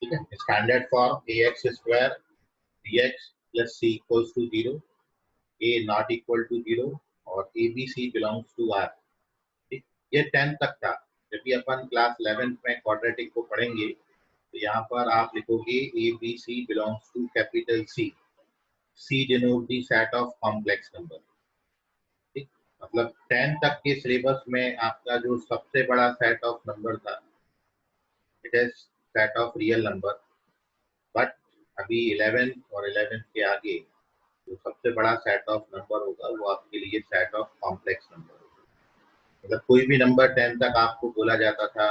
ठीक है। Standard form ax square bx plus c equals to 0, a not equal to 0 और abc belongs to r। ठीक, ये 10 तक था। जब भी अपन क्लास 11th में क्वाड्रेटिक को पढ़ेंगे तो यहाँ पर आप लिखोगे abc belongs to capital C, C denote the set of complex number. ठीक, मतलब 10 तक के सिलेबस में आपका जो सबसे बड़ा सेट ऑफ नंबर था it is set of real number, but अभी 11th और 11th के आगे जो सबसे बड़ा सेट ऑफ नंबर होगा वो आपके लिए सेट ऑफ कॉम्प्लेक्स नंबर होगा। मतलब कोई भी नंबर 10 तक आपको बोला जाता था,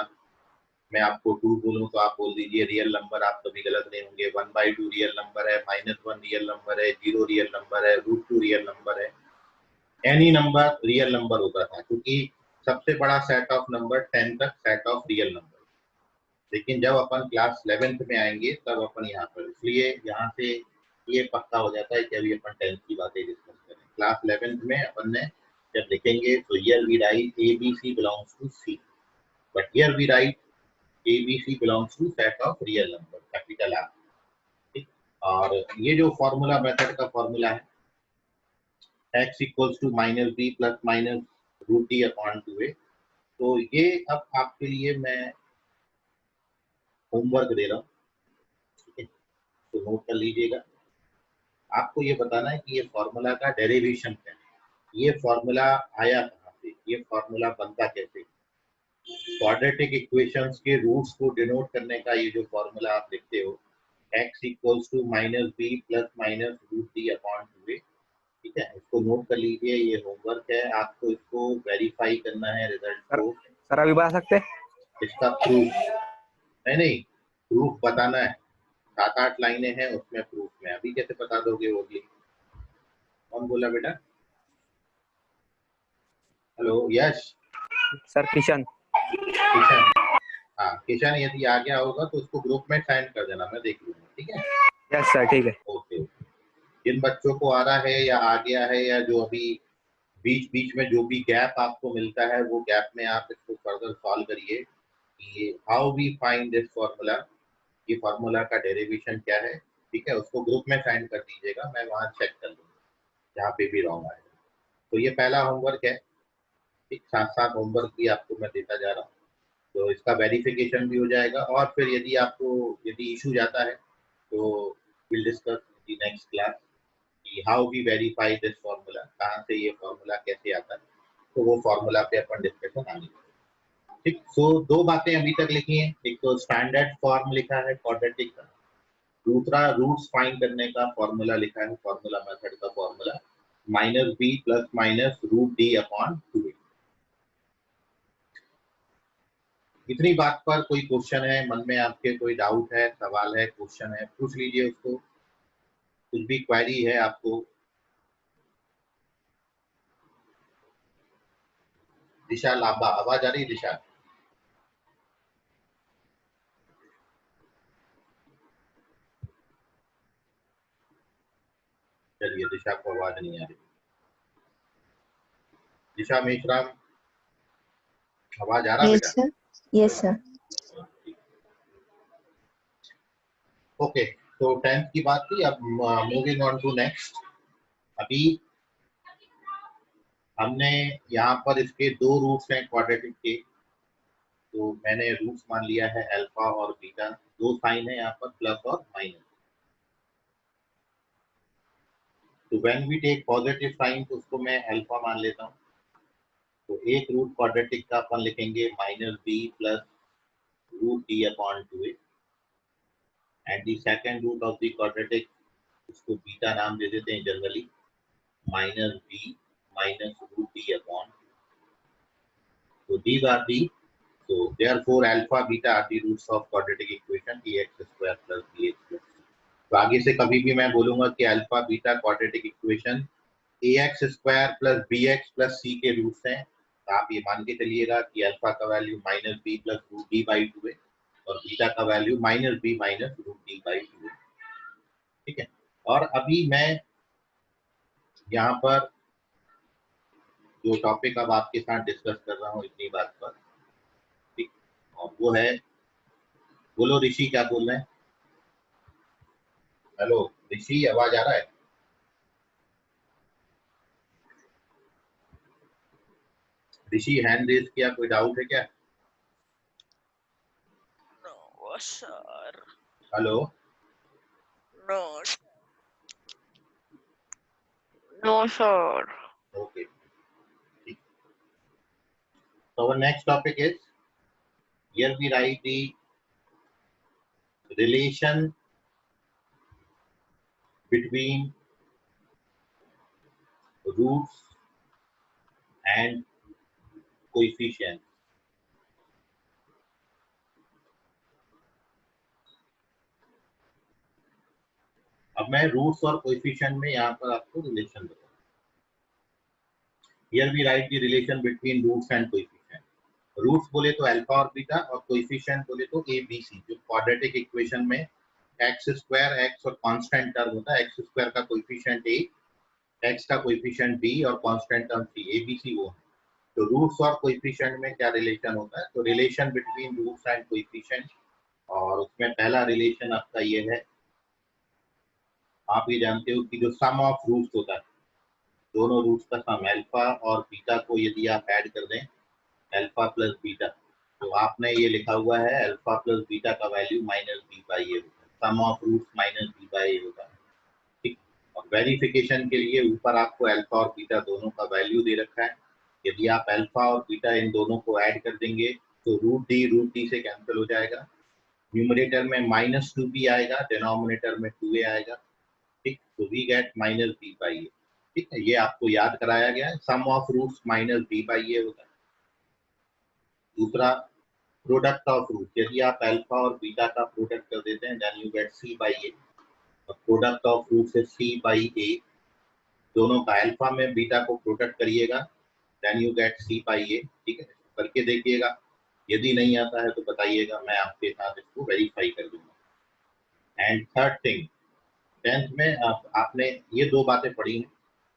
मैं आपको 2 बोलूं तो आप बोल दीजिए रियल नंबर, आप कभी गलत नहीं होंगे। 1/2 रियल नंबर है, -1 रियल नंबर है, 0 रियल नंबर है, √2 रियल नंबर है, एनी नंबर रियल नंबर होता था, क्योंकि सबसे बड़ा सेट ऑफ नंबर 10 तक सेट ऑफ रियल नंबर। लेकिन जब अपन क्लास 11th में आएंगे तब अपन यहाँ पर, इसलिए यहाँ से ये पक्का हो जाता है कि अभी अपन 10th की बातें डिस्कस करें। क्लास 11th में अपन ने जब लिखेंगे तो here we write ABC belongs to C, but here we write ABC belongs to set of real number capital R। ठीक, और ये जो फॉर्मूला मेथड का फॉर्मूला है x equals to -b plus minus √d upon 2a, तो ये अब आपके लिए मैं होमवर्क दे रहा हूँ, ठीक है, तो नोट कर लीजिएगा। आपको ये बताना है कि ये फॉर्मूला का डेरिवेशन क्या है, ये फॉर्मूला आया कहाँ से, ये फॉर्मूला बनता कैसे। क्वाड्रेटिक इक्वेशंस के रूट्स को डिनोट करने का ये जो फॉर्मूला आप लिखते हो x equals to -b plus minus √d upon 2a, ठीक है, इसको नोट कर लीजिए। ये होमवर्क है, आपको इसको वेरीफाई करना है रिजल्ट को। सर अभी बता सकते हैं इसका प्रूफ नहीं, प्रूफ बताना है। 7-8 लाइनें हैं उसमें प्रूफ में, अभी कैसे बता दोगे वो भी। कौन बोला बेटा? हेलो यश। सर किशन। किशन, हाँ किशन यदि आ गया होगा तो उसको ग्रुप में सेंड कर देना, मैं देख लूंगा, ठीक है। यस सर ठीक है। ओके, जिन बच्चों को आ रहा है या आ गया है, या जो अभी बीच बीच में जो भी गैप आपको मिलता है वो गैप में आप इसको फर्दर सॉल्व करिए कि how we find this formula, ये फॉर्मूला का डेरिवेशन क्या है, ठीक है। उसको ग्रुप में सेंड कर दीजिएगा, मैं वहाँ चेक कर लूँगा जहाँ पे भी रॉन्ग आएगा। तो ये पहला होमवर्क है, ठीक, साथ साथ होमवर्क भी आपको मैं देता जा रहा हूँ, तो इसका वेरिफिकेशन भी हो जाएगा। और फिर यदि आपको यदि इशू जाता है तो will discuss the next class कि how we verify this formula, कहाँ से ये फॉर्मूला कैसे आता है, तो वो फॉर्मूला पे अपन डिस्कशन आगे। ठीक, सो 2 बातें अभी तक लिखी हैं, एक तो स्टैंडर्ड फॉर्म लिखा है क्वाड्रेटिक का, दूसरा रूट्स फाइंड करने का फॉर्मूला लिखा है, फॉर्मूला मेथड का formula -b plus minus √d upon 2a। इतनी बात पर कोई क्वेश्चन है मन में आपके, कोई डाउट है, सवाल है, क्वेश्चन है, पूछ लीजिए उसको। कुछ भी क्वेरी है आपको। दिशा लांबा, आवाज आ रही है दिशा? चलिए, दिशा को आवाज नहीं आ रही। दिशा मेश्राम, आवाज आ रहा यस बेटा? Sir, yes sir. ओके, तो 10th की बात थी, अब मूविंग ऑन टू नेक्स्ट। अभी हमने यहाँ पर इसके 2 रूट्स हैं क्वाड्रेटिक के, तो मैंने रूट्स मान लिया है अल्फा और बीटा, 2 साइन है यहाँ पर प्लस और माइनस। तो when we take positive sign तो उसको मैं अल्फा मान लेता हूँ। तो एक रूट क्वाड्रेटिक का अपन लिखेंगे -b plus √d upon 2a, and the second root of the quadratic, उसको बीटा नाम दे देते हैं generally, -b minus √d upon. तो these are the, so therefore alpha beta are the roots of quadratic equation ax square plus bx plus। तो आगे से कभी भी मैं बोलूंगा कि alpha beta quadratic equation ax square plus bx plus c के रूट्स हैं, तो आप ये मान के चलिएगा कि अल्फा का वैल्यू -b प्लस √d/2 है और बीटा का वैल्यू -b माइनस √d/2 है, ठीक है। और अभी मैं यहाँ पर जो टॉपिक अब आपके साथ डिस्कस कर रहा हूँ इतनी बात पर, ठीक, और वो है, बोलो ऋषि क्या बोल रहे हैं? हेलो ऋषि, आवाज आ रहा है? ऋषि हैंड रेज किया, कोई डाउट है क्या? No, sir. Hello No, no, sir. Okay, ठीक. So our next topic is, here we write the relation between roots and coefficient. अब मैं रूट्स और कोएफिशिएंट में यहाँ पर आपको रिलेशन बताऊँ. Here we write the relation between roots and coefficient. Roots बोले तो अल्फा और बीटा, और कोएफिशिएंट बोले तो ए बी सी. जो क्वाड्रेटिक इक्वेशन में एक्स स्क्वायर, एक्स और कांस्टेंट टर्म होता है. एक्स स्क्वायर का कोएफिशिएंट ए, एक्स का कोएफिशिएंट बी और constant term C, A B C वो है. तो रूट्स और कोएफिशिएंट में क्या रिलेशन होता है? तो relation between roots and coefficient, और उसमें पहला रिलेशन आपका ये है, आप ये जानते हो कि जो सम ऑफ रूट्स होता है, दोनों रूट्स का सम, अल्फा और बीटा को यदि आप ऐड कर दें, अल्फा प्लस बीटा, तो आपने ये लिखा हुआ है अल्फा प्लस बीटा का value minus B by A होता है. Sum of roots minus B by A होता है. ठीक. और वेरिफिकेशन के लिए ऊपर आपको अल्फा और बीटा दोनों का वैल्यू दे रखा है. यदि आप अल्फा और बीटा इन दोनों को ऐड कर देंगे तो रूट डी से कैंसिल हो जाएगा. न्यूमरेटर में माइनस टू बी आएगा, डिनोमिनेटर में टू ए आएगा. ठीक. तो we get minus B by A. ठीक है, ये आपको याद कराया गया है. Sum of roots minus B by A होता है. दूसरा, प्रोडक्ट ऑफ रूट, यदि आप अल्फा और बीटा का प्रोडक्ट कर देते हैं then you get C by A. Product of root से सी बाई ए, दोनों का अल्फा में बीटा को प्रोडक्ट करिएगा then you get C by A. ठीक है, करके देखिएगा. यदि नहीं आता है तो बताइएगा, मैं आपके साथ इसको वेरीफाई कर दूंगा. एंड थर्ड थिंग, टेंथ में आपने ये दो बातें पढ़ी हैं.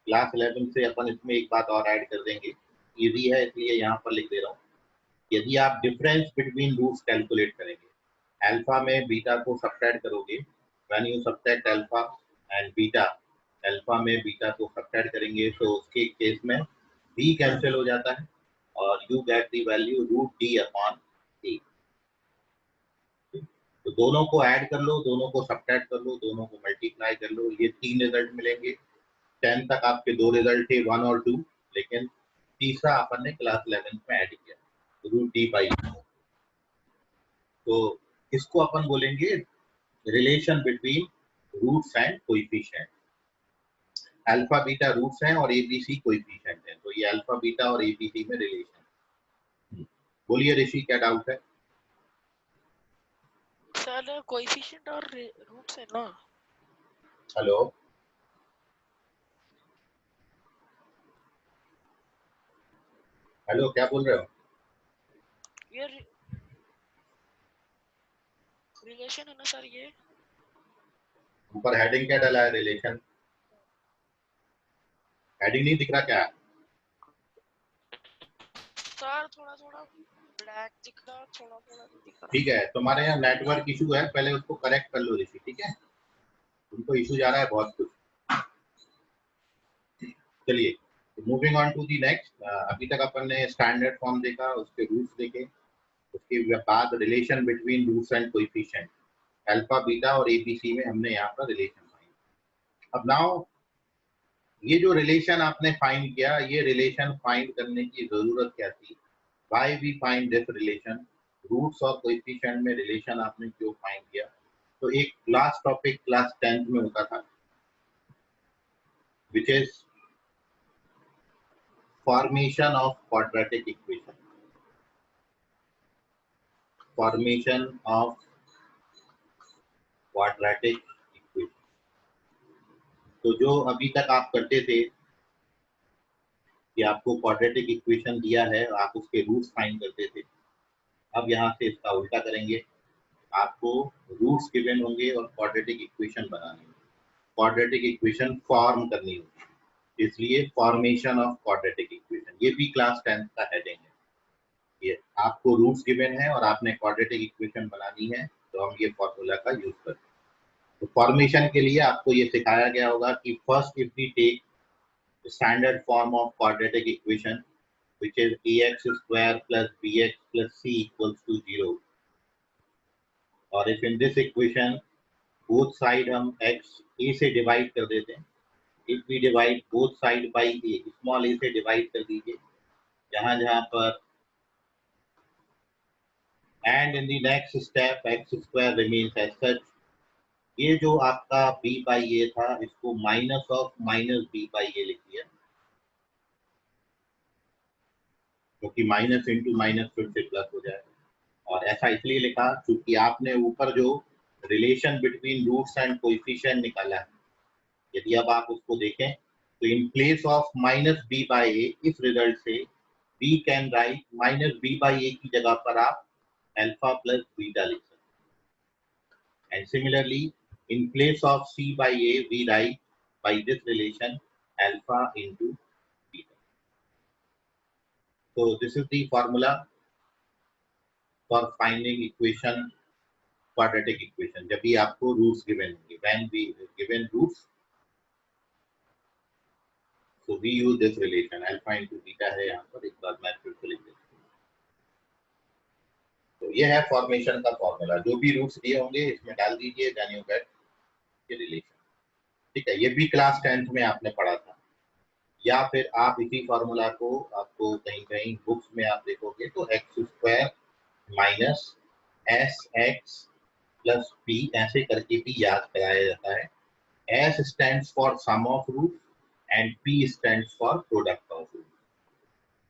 क्लास 11 से अपन इसमें एक बात और ऐड कर देंगे. इजी है इसलिए यहाँ पर लिख दे रहा हूँ. यदि आप डिफरेंस बिटवीन रूट्स कैलकुलेट करेंगे, अल्फा में बीटा को सब्ट्रैक्ट करोगे, when you subtract alpha and beta, alpha में बीटा को सब्ट्रैक्ट करेंगे तो उसके केस में बी कैंसिल हो जाता है और you get the value root D upon A. तो दोनों को ऐड कर लो, दोनों को सब्ट्रैक्ट कर लो, दोनों को मल्टीप्लाई कर लो, ये तीन रिजल्ट मिलेंगे. 10 तक आपके दो रिजल्ट थे, 1 और 2, लेकिन तीसरा अपन ने क्लास 11 में ऐड किया, रूट डी बाई. तो इसको अपन बोलेंगे relation between roots and coefficient. Alpha beta roots हैं और एबीसी कोएफिशिएंट हैं, तो ये अल्फा बीटा और एबीसी में रिलेशन. बोलिए ऋषि, क्या डाउट है? सर कोएफिशिएंट और रूट्स है ना. हेलो, हेलो, क्या बोल रहे हो? ये रिलेशन है ना सर. ये ऊपर हेडिंग क्या डाला है? रिलेशन. हेडिंग नहीं दिख रहा क्या? सर थोड़ा थोड़ा ब्लैक दिख रहा, थोड़ा थोड़ा दिख रहा. ठीक है, तुम्हारे यहाँ नेटवर्क इशू है, पहले उसको करेक्ट कर लो ऋषि. ठीक है, तुमको इशू जा रहा है बहुत कुछ. चलिए, moving on to the next. अभी तक अपन ने स्टैंडर्ड फॉर्म देखा, उसके रूट्स देखे, उसके बाद relation between roots and coefficient, alpha beta और एबीसी में हमने यहाँ पर रिलेशन फाइंड. अब नाउ ये जो रिलेशन आपने फाइंड किया, ये रिलेशन फाइंड करने की जरूरत क्या थी? Why we find this relation? Roots और कोएफिशिएंट में रिलेशन आपने क्यों फाइंड किया? तो एक लास्ट टॉपिक क्लास 10th में होता था, which is formation of quadratic equation. Formation of quadratic equation. तो जो अभी तक आप करते थे कि आपको क्वाड्रेटिक इक्वेशन दिया है, आप उसके रूट्स फाइंड करते थे. अब यहाँ से इसका उल्टा करेंगे. आपको रूट्स गिवन होंगे और क्वाड्रेटिक इक्वेशन बनानी होगी, क्वाड्रेटिक इक्वेशन फॉर्म करनी होगी. इसलिए फॉर्मेशन ऑफ क्वाड्रेटिक इक्वेशन, ये भी क्लास 10th का हेडिंग है. ये आपको रूट्स गिवन है और आपने क्वाड्रेटिक इक्वेशन बनानी है, तो हम ये फॉर्मूला का यूज करते हैं. तो फॉर्मेशन के लिए आपको ये सिखाया गया होगा कि first if we take standard form of quadratic equation which is ax square plus bx plus c equals to 0, और if in this equation both side हम x a से divide कर देते हैं, if we divide both side by a, small a से divide कर दीजिए जहां जहां पर, and in the next step x square remains as such, ये जो आपका b by a था इसको minus of minus b by a लिख दिया, क्योंकि माइनस इंटू माइनस फिर से प्लस हो जाएगा। और ऐसा इसलिए लिखा क्योंकि आपने ऊपर जो relation between roots and coefficient निकाला है, यदि अब आप उसको देखें तो in place of minus B by A, इस रिजल्ट से we can write minus B by A की जगह पर आप अल्फा प्लस बीटा लिख सकते हैं। And similarly in place of C by A we write by this relation alpha into beta. So this is the formula for finding equation, quadratic equation, जब भी आपको रूट्स गिवन होंगे, when we given roots, so we use this relation alpha into beta है यहाँ पर, एक बार मैं फिर से लिख देता हूँ। तो ये है फॉर्मेशन का फॉर्मूला, जो भी रूट्स दिए होंगे इसमें डाल दीजिए, then you get ये रिलेशन। ठीक है, ये भी क्लास 10th में आपने पढ़ा था, या फिर आप इसी फॉर्मूला को आपको कहीं कहीं बुक्स में आप देखोगे तो x square minus S x plus P ऐसे करके भी याद कराया जाता है। S stands for sum of root and P stands for product of root.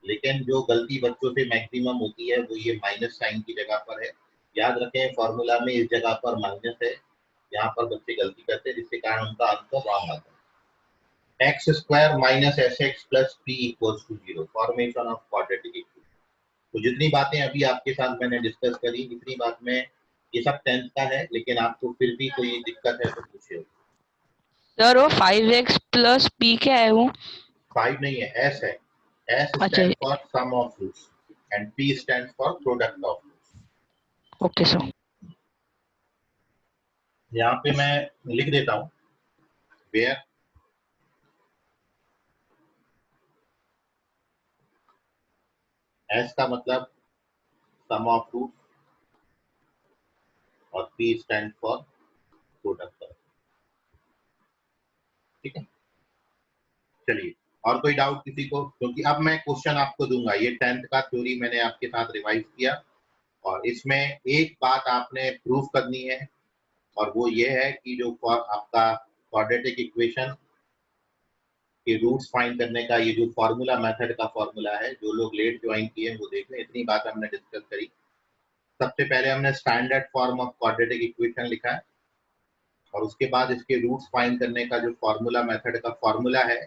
लेकिन जो गलती बच्चों से मैक्सिमम होती है वो ये माइनस साइन की जगह पर है। याद रखें फॉर्मूला में इस जगह पर माइनस है, यहाँ पर बच्चे गलती करते हैं जिसके कारण उनका आंसर रॉन्ग आता है। X square minus S x plus P equals to 0, formation of quadratic equation. तो जितनी बातें अभी आपके साथ मैंने डिस्कस करी, इतनी बात में ये सब 10th का है, लेकिन आपको फिर भी कोई दिक्कत है तो पूछिए। सर वो 5x प्लस p क्या है वो? 5 नहीं है, s है। s अच्छा, stand for sum of roots and p stand for product of roots. Okay sir. यहाँ पे मैं लिख देता हूँ वेयर s का मतलब सम ऑफ रूट और p stand for product of. ठीक है, चलिए और कोई डाउट किसी को? क्योंकि अब मैं क्वेश्चन आपको दूंगा, ये 10th का थ्योरी मैंने आपके साथ रिवाइज किया और इसमें एक बात आपने प्रूफ करनी है, और वो ये है कि जो आपका क्वाड्रेटिक इक्वेशन के रूट्स फाइंड करने का ये जो फॉर्मूला मेथड का फॉर्मूला है, जो लोग लेट ज्वाइन किए हैं वो देख लें। इतनी बात हमने डिस्कस करी। सबसे पहले हमने standard form of quadratic equation लिखा है और उसके बाद इसके रूट्स फाइंड करने का जो फॉर्मूला मेथड का फॉर्मूला है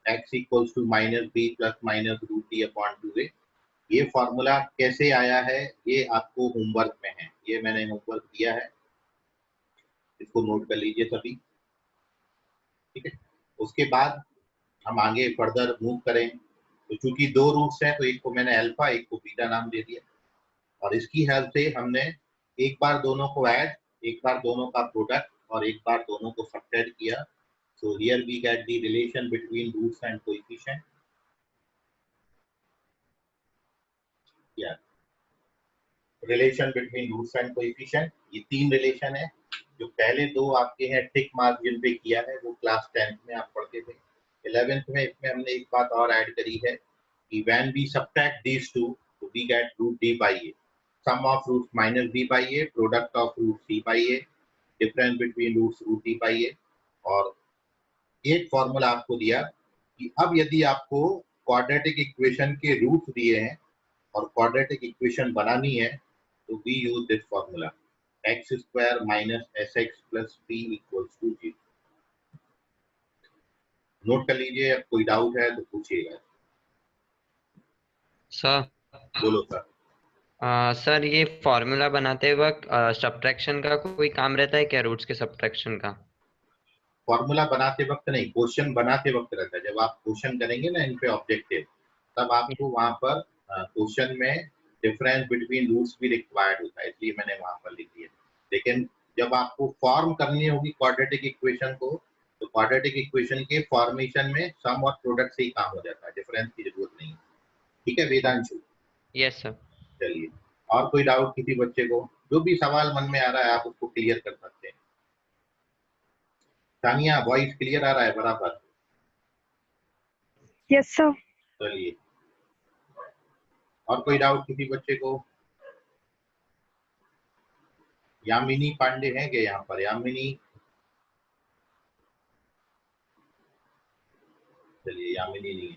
x equals to minus B plus minus root D upon 2a। ये फॉर्मूला कैसे आया है ये आपको होमवर्क में है, ये मैंने होमवर्क दिया है, इसको नोट कर लीजिए सभी। ठीक है, उसके बाद हम आगे फर्दर मूव करें। तो चूंकि दो रूट्स हैं तो एक को मैंने अल्फा एक को बीटा नाम दे दिया, और इसकी हेल्प से हमने एक बार दोनों को ऐड, एक बार दोनों का प्रोडक्ट और एक बार दोनों को सब्ट्रैक्ट किया। So here we get the relation between roots and coefficient. या relation between roots and coefficient, ये तीन रिलेशन है। जो पहले दो आपके हैं टिक मार्क जिन पे किया है वो क्लास 10th में आप पढ़ते थे। 11th में इसमें हमने एक बात और ऐड करी है कि when we subtract these two तो we get root D by A, sum of roots minus B by A, product of root C by A, difference between roots root D by A. और एक formula आपको दिया कि अब यदि आपको quadratic equation के रूट्स दिए हैं और क्वाड्रेटिक इक्वेशन बनानी है तो we use this formula x square minus S x plus P equals to 0। Note कर लीजिए, अब कोई डाउट है तो पूछिएगा। सर बोलो सर। सर ये फॉर्मूला बनाते वक्त सब्ट्रैक्शन का कोई काम रहता है क्या, रूट्स के सब्ट्रैक्शन का? फॉर्मूला बनाते वक्त नहीं, क्वेश्चन बनाते वक्त रहता है। जब आप क्वेश्चन करेंगे ना इन पे ऑब्जेक्टिव, तब आपको वहां पर क्वेश्चन में डिफरेंस बिटवीन रूट्स भी रिक्वायर्ड होता है, इसलिए मैंने वहां पर लिख दिया। लेकिन जब आपको फॉर्म करनी होगी क्वाड्रेटिक इक्वेशन को, तो क्वाड्रेटिक इक्वेशन के फॉर्मेशन में सम और प्रोडक्ट से ही काम हो जाता है, डिफरेंस की जरूरत नहीं है। ठीक है वेदांशु? Yes sir. चलिए, और कोई डाउट किसी बच्चे को? जो भी सवाल मन में आ रहा है आप उसको क्लियर कर सकते हैं। तानिया, वॉइस क्लियर आ रहा है बराबर? Yes sir. चलिए, और कोई डाउट किसी बच्चे को? यामिनी पांडे हैं क्या यहाँ पर? यामिनी, चलिए यामिनी नहीं है।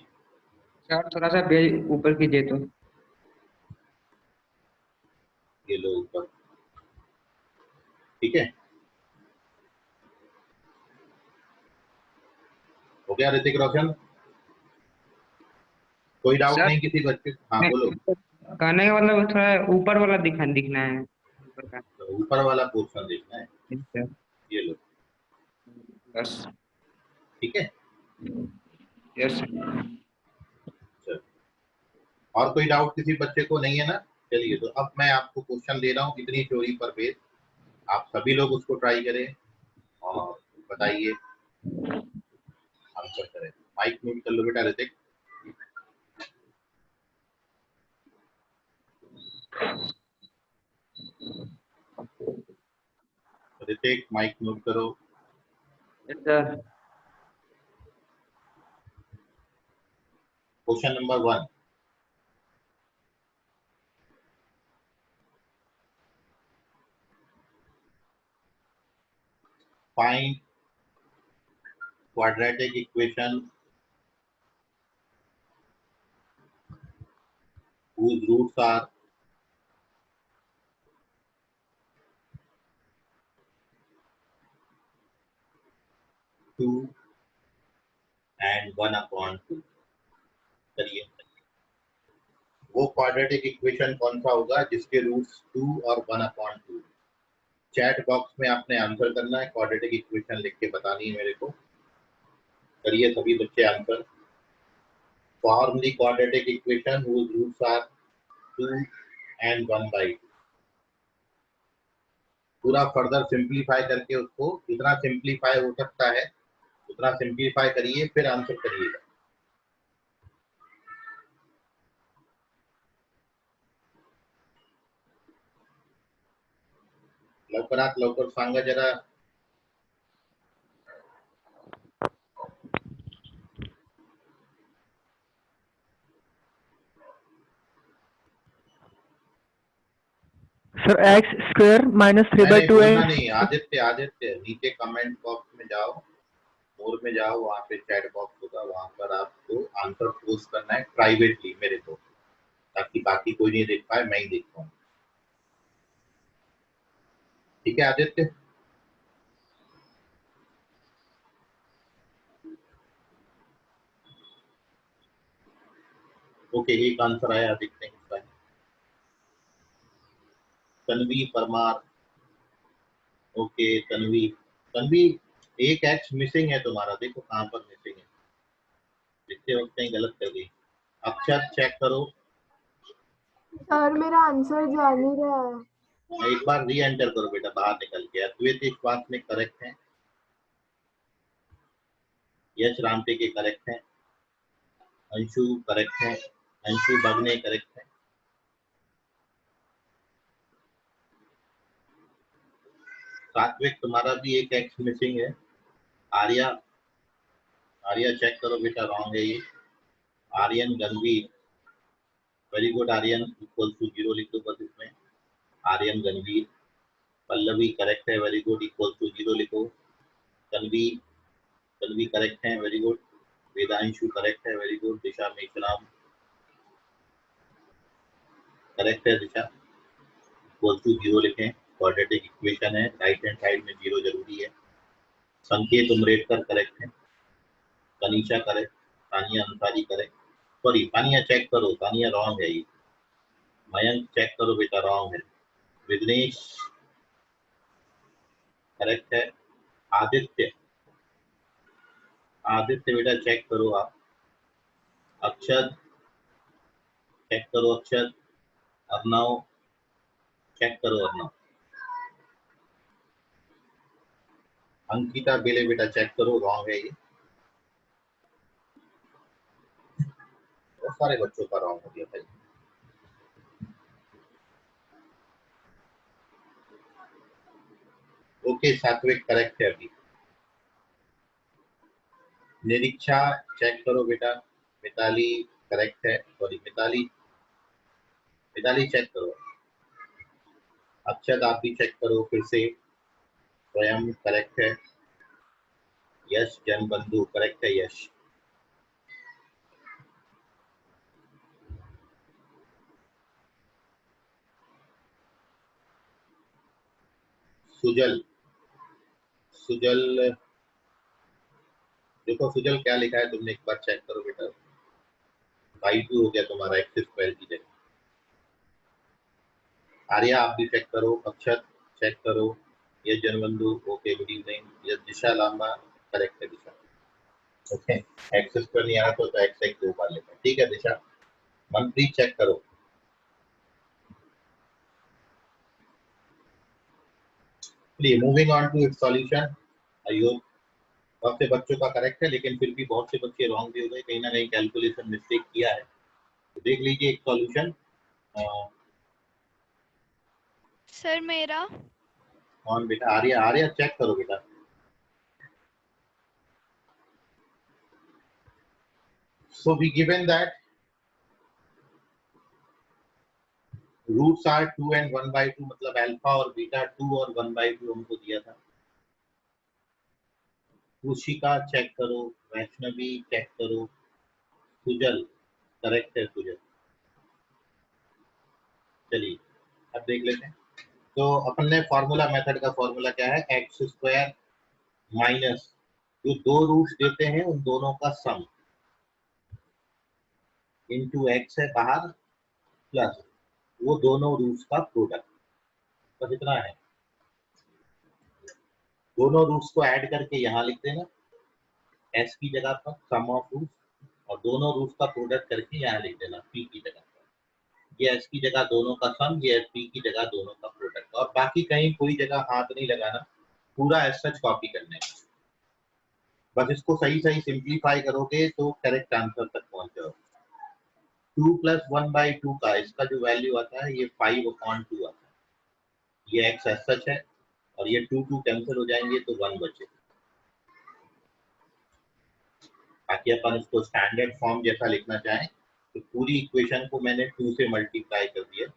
सर थोड़ा सा पेज ऊपर कीजिए तो। ये लो ऊपर, ठीक है, हो गया ऋतिक रोशन? कोई डाउट सर, नहीं किसी बच्चे? हाँ बोलो। कहने का मतलब थोड़ा ऊपर वाला दिखना है ऊपर का। तो ऊपर वाला पोर्शन देखना है, यस सर। ये लो, बस। ठीक है। Yes sir. चलो, और कोई डाउट किसी बच्चे को नहीं है ना? चलिए, तो अब मैं आपको क्वेश्चन दे रहा हूँ इतनी थ्योरी पर बेस, आप सभी लोग उसको ट्राई करें और बताइए, आंसर करें। माइक म्यूट कर लो बेटा ऋतिक। ऋतिक माइक म्यूट करो। Yes sir. Question number 1, find quadratic equation whose roots are 2 and 1/2। चलिए, वो क्वाड्रेटिक इक्वेशन कौन सा होगा जिसके रूट्स 2 और 1/2? चैट बॉक्स में आपने आंसर करना है, क्वाड्रेटिक इक्वेशन लिख के बतानी है मेरे को। करिए सभी बच्चे answer. Form the quadratic equation whose roots are 2 and 1/2। पूरा फर्दर सिंप्लीफाई करके उसको, जितना सिंप्लीफाई हो सकता है उतना सिंप्लीफाई करिए, फिर आंसर करिएगा। लवकरात लवकर सांगा जरा। सर एक्स स्क्वायर -3/2 बोलना है। नहीं, आदित्य आदित्य नीचे कमेंट बॉक्स में जाओ, मोर में जाओ, वहाँ पे चैट बॉक्स होगा, वहाँ पर आपको आंसर पोस्ट करना है प्राइवेटली मेरे को, ताकि बाकी कोई नहीं देख पाए, मैं ही देख पाऊँ। ठीक है आदित्य? ओके, एक आंसर आया, देखते हैं इसका। तन्वी परमार, ओके तन्वी। तन्वी, एक एक्स मिसिंग है तुम्हारा, देखो कहाँ पर मिसिंग है, लिखते वक्त कहीं गलत कर गई। अक्षर चेक करो। सर मेरा आंसर जा नहीं रहा है। एक बार री एंटर करो बेटा, बाहर निकल के। अद्वैत इस बात में करेक्ट है, यश रामटे के करेक्ट है, अंशु करेक्ट है, अंशु बगने करेक्ट है, सात्विक तुम्हारा भी एक एक्स मिसिंग है। आर्या, आर्या चेक करो बेटा, रॉन्ग है ये। Aryan Gambhir, very good Aryan, equal to 0 लिख दो बस इसमें, आर्यन गंभीर। पल्लवी करेक्ट है, वेरी गुड, इक्वल टू 0 लिखो। तन्वी, तन्वी करेक्ट है, वेरी गुड। वेदांशु करेक्ट है, very good. Disha Meghram correct है, दिशा इक्वल टू 0 लिखें। क्वाड्रेटिक इक्वेशन है, राइट हैंड साइड में 0 जरूरी है। संकेत उमरेडकर करेक्ट है, Tanisha correct, Tania Ansari correct, sorry Tania check करो, तानिया रॉन्ग है ये। मयंक चेक करो बेटा, रॉन्ग है। विघ्नेश करेक्ट है। आदित्य, आदित्य बेटा चेक करो आप। अक्षर चेक करो, अक्षर। अर्नव चेक करो, अर्नव। अंकिता बेले बेटा चेक करो, रॉन्ग है ये, बहुत सारे बच्चों का रॉन्ग हो गया भाई। ओके सात्विक करेक्ट है अभी। निरीक्षा चेक करो बेटा, मिताली करेक्ट है, सॉरी मिताली चेक करो। अक्षत आप भी चेक करो फिर से, स्वयं करेक्ट है। यश जन बंधु करेक्ट है, यश। सुजल देखो सुजल क्या लिखा है तुमने, एक बार चेक करो बेटा। y2 हो गया तुम्हारा x स्क्वायर की जगह। आर्या आप भी चेक करो, अक्षत चेक करो, ये जनबंधु ओके गुड इवनिंग। ये दिशा लांबा करेक्ट है, दिशा ओके। एक्स स्क्वायर नहीं आ रहा तो एक्स एक 2 बार लेते हैं, ठीक है दिशा। मनप्रीत चेक करो। चलिए moving on to its solution. आइयो बहुत से बच्चों का करेक्ट है, लेकिन फिर भी बहुत से बच्चे रॉन्ग भी हो गए, कहीं ना कहीं कैलकुलेशन मिस्टेक किया है। तो देख लीजिए एक सॉल्यूशन। सर मेरा कौन बेटा? आर्या चेक करो बेटा। So we given that roots are 2 and 1/2, मतलब अल्फा और बीटा 2 और 1/2 हमको दिया था। रुशिका चेक करो, वैष्णवी चेक करो, सुजल करेक्ट है सुजल। चलिए अब देख लेते हैं। तो अपन ने फॉर्मूला मेथड का फॉर्मूला क्या है, एक्स स्क्वायर माइनस जो दो रूट्स देते हैं उन दोनों का सम इंटू एक्स है बाहर, प्लस वो दोनों रूट्स का प्रोडक्ट, बस इतना है। दोनों रूट्स को ऐड करके यहाँ लिख देना एस की जगह पर सम ऑफ रूट्स, और दोनों रूट्स का प्रोडक्ट करके यहाँ लिख देना पी की जगह पर। ये एस की जगह दोनों का सम, ये पी की जगह दोनों का प्रोडक्ट, और बाकी कहीं कोई जगह हाथ नहीं लगाना, पूरा एस सच कॉपी करना है। बस इसको सही सही सिंप्लीफाई करोगे तो करेक्ट आंसर तक पहुंच जाओगे। 2 + 1/2 का इसका जो वैल्यू आता है ये 5/2 आता है। ये एक्स एस सच है, और ये 2 कैंसिल हो जाएंगे तो 1 बचे। बाकी अपन इसको स्टैंडर्ड फॉर्म जैसा लिखना चाहें तो पूरी इक्वेशन को मैंने 2 से मल्टीप्लाई कर दिया।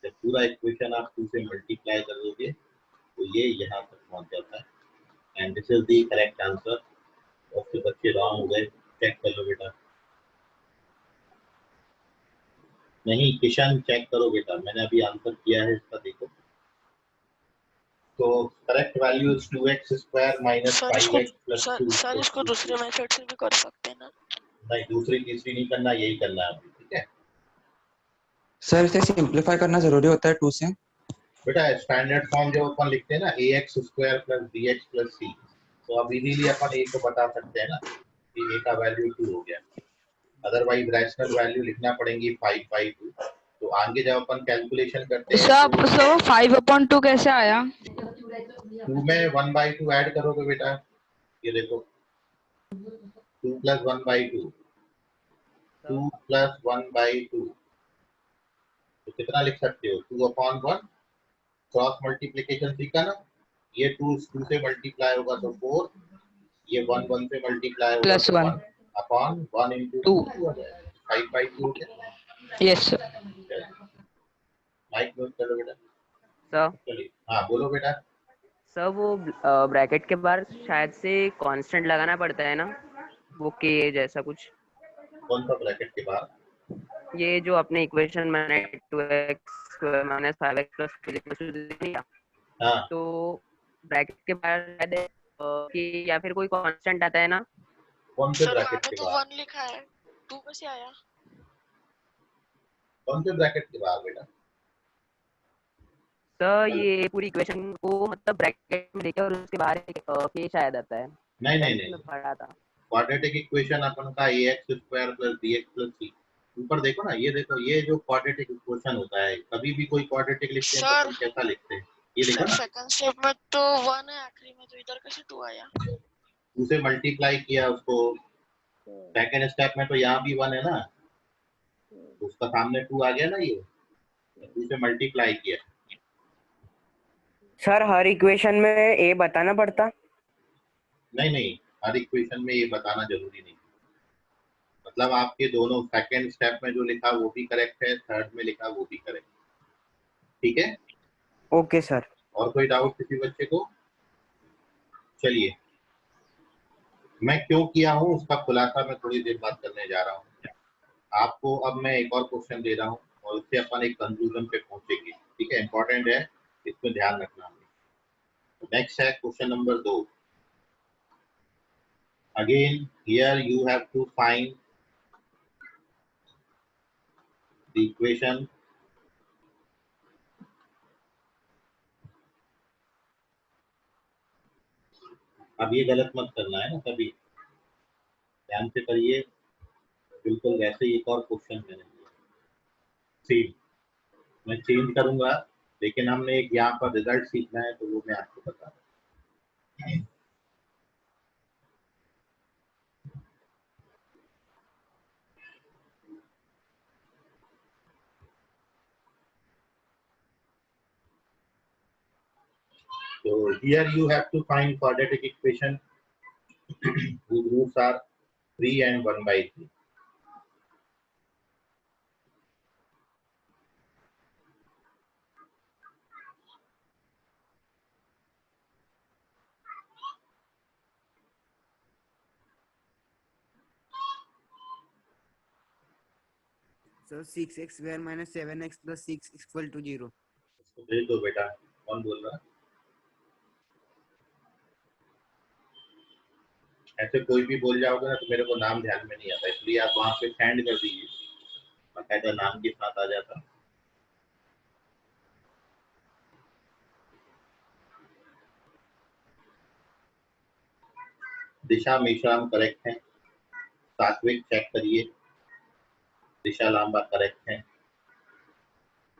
जब पूरा इक्वेशन आप 2 से मल्टीप्लाई कर दोगे तो ये यहाँ तक पहुंच जाता है, and this is the correct answer. और फिर बच्चे रॉन्ग हो गए, चेक कर लो बेटा। नहीं किशन चेक करो बेटा, मैंने अभी आंसर किया है इसका, देखो। तो correct value is 2x square minus 5x plus 2। Sir इसको दूसरे मेथड से भी कर सकते हैं ना? नहीं दूसरी तीसरी नहीं करना, यही करना है अभी, ठीक है सर इसे सिंपलीफाई करना जरूरी होता है 2 से? बेटा स्टैंडर्ड फॉर्म जो अपन लिखते हैं ना ax square plus bx plus c, तो अब इजीली अपन a को बता सकते हैं ना कि a का वैल्यू 2 हो गया। अदरवाइज रैशनल वैल्यू लिखना पड़ेगी 5/2। तो आगे जब अपन कैलकुलेशन करते हैं सर 5/2 कैसे आया? 2 में 1/2 ऐड करोगे बेटा, ये देखो 2 + 1/2, 2 + 1/2, तो कितना लिख सकते हो 2/1। क्रॉस मल्टीप्लिकेशन सीखा ना, ये 2 से मल्टीप्लाई होगा तो 4, ये 1 से मल्टीप्लाई होगा प्लस तो 1 अपॉन 1 × 2 5/2 हो गया। Yes sir. माइक म्यूट करो बेटा। सर चलिए हाँ बोलो बेटा। सर वो ब्रैकेट के बाहर शायद से कांस्टेंट लगाना पड़ता है ना, वो के जैसा कुछ। कौन सा ब्रैकेट के बाहर? ये जो अपने इक्वेशन मैंने 2x - 5x + 3 दिया, हाँ तो ब्रैकेट के बाहर शायद कि या फिर कोई कांस्टेंट आता है ना? कौन से सर वहाँ ब्रैकेट पे के तो बाहर? 1 लिखा है, 2 कैसे आया? कौन से ब्रैकेट के बाहर बेटा? सर ये पूरी इक्वेशन को मतलब ब्रैकेट में लेके और उसके बाहर के शायद आता है। नहीं पढ़ा था क्वाड्रेटिक इक्वेशन अपन का ax square plus bx plus c। ऊपर देखो ना, ये देखो, ये जो क्वाड्रेटिक इक्वेशन होता है, कभी भी कोई क्वाड्रेटिक लिखते हैं तो सर अपन कैसा लिखते हैं? ये देखो ना, सेकंड स्टेप में तो 1 है आखिरी में, तो इधर कैसे 2 आया? 2 से मल्टीप्लाई किया उसको। सेकंड स्टेप में तो यहाँ भी 1 है ना, तो उसका सामने 2 आ गया ना, ये 2 से मल्टीप्लाई किया। सर हर इक्वेशन में ए बताना पड़ता? नहीं नहीं, हर इक्वेशन में ये बताना जरूरी नहीं। मतलब आपके दोनों सेकंड स्टेप में जो लिखा वो भी करेक्ट है, थर्ड में लिखा वो भी करेक्ट। ठीक है, ओके सर। और कोई डाउट किसी बच्चे को? चलिए, मैं क्यों किया हूँ उसका खुलासा मैं थोड़ी देर बाद करने जा रहा हूँ। आपको अब मैं एक और क्वेश्चन दे रहा हूँ और उससे अपन एक कंक्लूजन पे पहुंचेंगे। ठीक है, इंपॉर्टेंट है, इसमें ध्यान रखना। नेक्स्ट है question number 2। Again here you have to find the equation अब ये गलत मत करना है ना कभी, ध्यान से करिए। बिल्कुल वैसे ही एक और क्वेश्चन मैंने सेम मैं चेंज करूंगा, लेकिन हमने एक यहाँ पर रिजल्ट सीखना है, तो वो मैं आपको बता रहा हूँ। So here you have to find quadratic equation whose roots are 3 and 1/3. Sir 6x square minus 7x plus 6 equal to 0। इसको भेज दो बेटा। कौन बोल रहा है? ऐसे कोई भी बोल जाओगे ना तो मेरे को नाम ध्यान में नहीं आता, इसलिए आप वहां पे सेंड कर दीजिए, बाकायदा नाम के साथ आ जाता। दिशा मेश्राम करेक्ट है, सात्विक चेक करिए। दिशा लांबा करेक्ट है,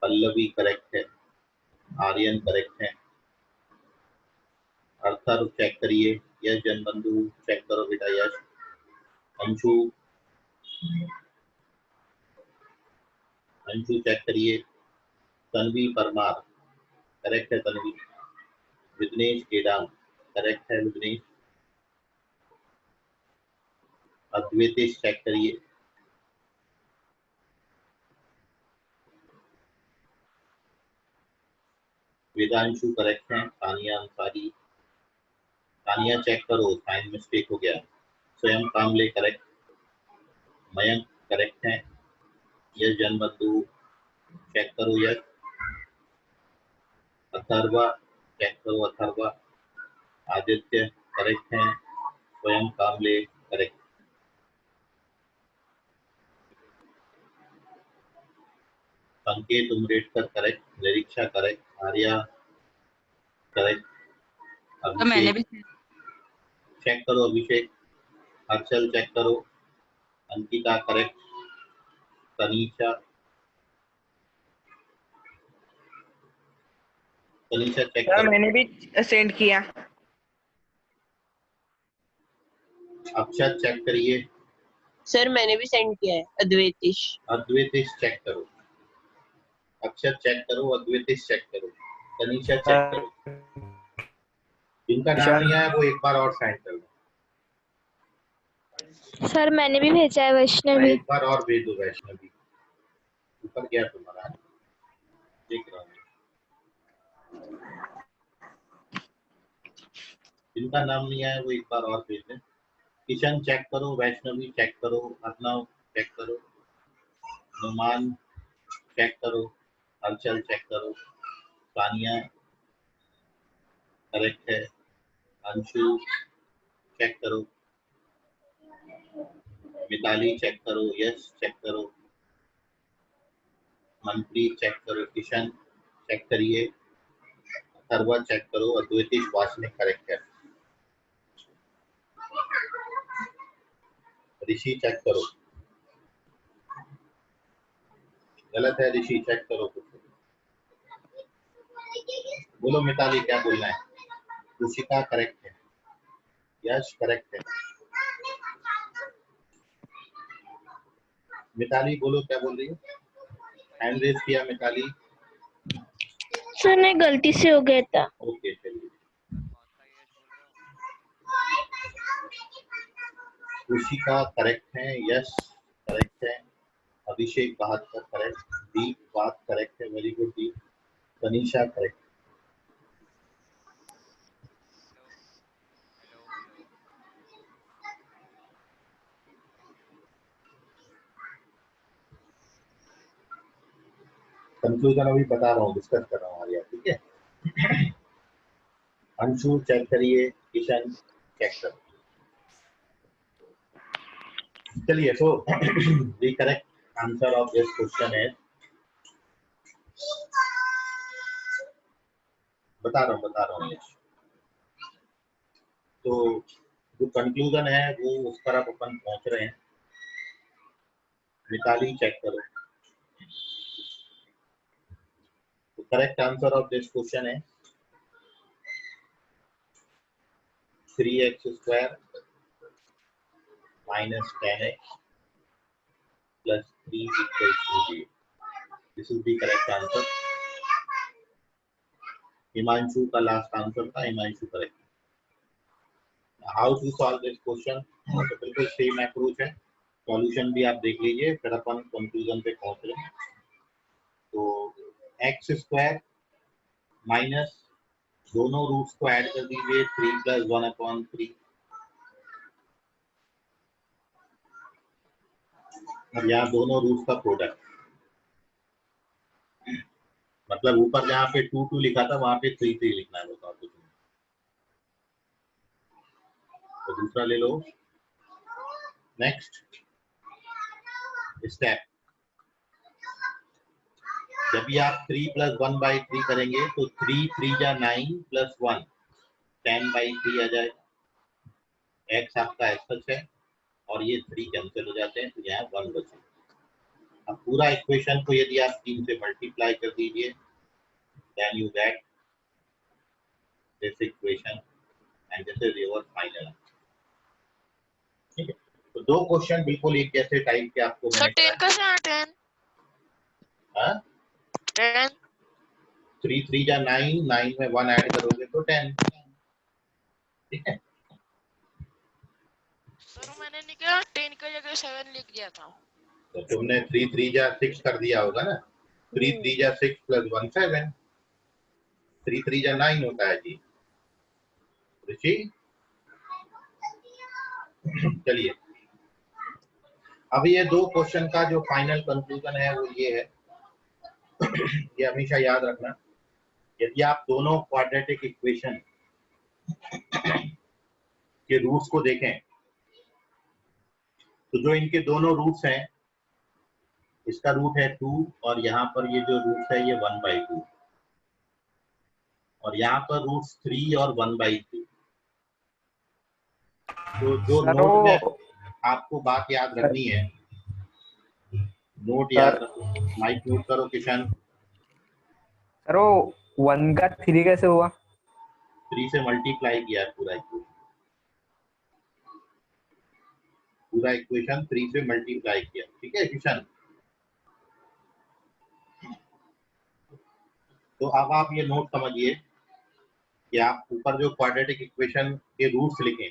पल्लवी करेक्ट है, आर्यन करेक्ट है, अर्थर चेक करिए, यश जनबंधु चेक करो बेटा, यश। अंशु अंशु चेक करिए। तन्वी परमार करेक्ट है, तन्वी। विघ्नेश केडाम करेक्ट है, विघ्नेश। अद्वैतेश चेक करिए। वेदांशु करेक्ट है, तानिया अंसारी। तानिया चेक करो, साइन मिस्टेक हो गया। स्वयं कामले करेक्ट, मयंक करेक्ट है, यश जनबंधु चेक करो, यश। अथर्वा चेक करो, अथर्वा। आदित्य करेक्ट है, स्वयं Kamle correct. Sanket Umredkar correct, Niriksha correct, Arya correct, तो मैंने अभिषेक भी चेक करो, अभिषेक। हर्षल चेक करो, Ankita correct, Tanisha Tanisha check sir करो, मैंने भी सेंड किया। अक्षत चेक करिए। सर मैंने भी सेंड किया है अद्वैतिश। अद्वैतेश चेक करो, अक्षत चेक करो, अद्वैतेश चेक करो, तनीषा चेक करो। जिनका नाम नहीं आया वो एक बार और साइन कर दो। सर मैंने भी भेजा है वैष्णवी। एक बार और भेज दो वैष्णवी। ऊपर गया तुम्हारा, देख रहा हूँ। जिनका नाम नहीं आया वो एक बार और भेज दें। किशन चेक करो, वैष्णवी चेक करो, अर्नव चेक करो, नुमान चेक करो, हर्षल चेक करो, सानिया करेक्ट है, अंशु चेक करो, मिताली चेक करो, यश चेक करो, मनप्रीत चेक करो, किशन चेक करिए, अथर्वा चेक करो, अद्वैतेश वासनिक करेक्ट है, ऋषि चेक करो, गलत है, ऋषि चेक करो। बोलो मिताली क्या बोलना है? रुचिका करेक्ट है, यश करेक्ट है। मिताली बोलो क्या बोल रही हो? हैंड रेज किया मिताली। सर नहीं, गलती से हो गया था। ओके चलिए। रुचिका करेक्ट है, यश करेक्ट है, अभिषेक 72 करेक्ट, दीप बात करेक्ट है, वेरी गुड दीप, तनीषा करेक्ट। कंक्लूजन अभी बता रहा हूँ, डिस्कस कर रहा हूँ आगे, ठीक है। अंशु चेक करिए, किशन चेक करो। चलिए, so the correct answer of this question है, बता रहा हूँ। तो जो कंक्लूजन है वो उस तरफ अपन पहुंच रहे हैं। मिताली चेक करो। तो correct answer of this question है 3x² minus 10x plus 3 equals to 0. This is the correct answer. Himanshu का लास्ट आंसर था, Himanshu correct. How to solve this question, तो बिल्कुल सेम अप्रोच है, सॉल्यूशन भी आप देख लीजिए, फिर अपन कंक्लूजन पे पहुंच रहे हैं। तो x² माइनस दोनों रूट्स को ऐड कर दीजिए, 3 + 1/3। अब यहाँ दोनों रूट्स का प्रोडक्ट, मतलब ऊपर जहाँ पे 2 2 लिखा था वहां पे 3 3 लिखना है, बताओ कुछ नहीं। तो दूसरा ले लो। नेक्स्ट स्टेप, जब भी आप 3 + 1/3 करेंगे तो 3 3 जा 9 + 1 10/3 आ जाएगा। x आपका एसएच है और ये 3 कैंसिल हो जाते हैं, तो यहाँ 1 बचे। अब पूरा इक्वेशन को यदि आप 3 से मल्टीप्लाई कर दीजिए, then you get this equation and this is your final answer. ठीक है, तो दो क्वेश्चन बिल्कुल एक जैसे टाइप के आपको सर 10 कैसे आया 10? हाँ 10 3 3 जा 9, 9 में 1 ऐड करोगे तो 10। ठीक है, सर मैंने निकला 10 की जगह 7 लिख दिया था। तो तुमने 3 3 जा 6 कर दिया होगा ना। 3 3 जा 6 + 1 7, 3 3 जा 9 होता है जी। ऋषि चलिए, अभी ये दो क्वेश्चन का जो फाइनल कंक्लूजन है वो ये है, ये हमेशा याद रखना, यदि आप दोनों क्वाड्रेटिक इक्वेशन के रूट्स को देखें तो जो इनके दोनों रूट्स हैं, इसका रूट है 2 और यहाँ पर ये जो रूट है ये 1/2, और यहाँ पर रूट्स 3 और 1/3। तो जो नोट में आपको बात याद रखनी है, नोट याद रखो, माइक नोट करो किशन। सर वो 1 का 3 कैसे हुआ? 3 से मल्टीप्लाई किया पूरा इक्वेशन, पूरा इक्वेशन 3 से मल्टीप्लाई किया। ठीक है किशन, तो अब आप ये नोट समझिए कि आप ऊपर जो क्वाड्रेटिक इक्वेशन के रूट्स लिखें,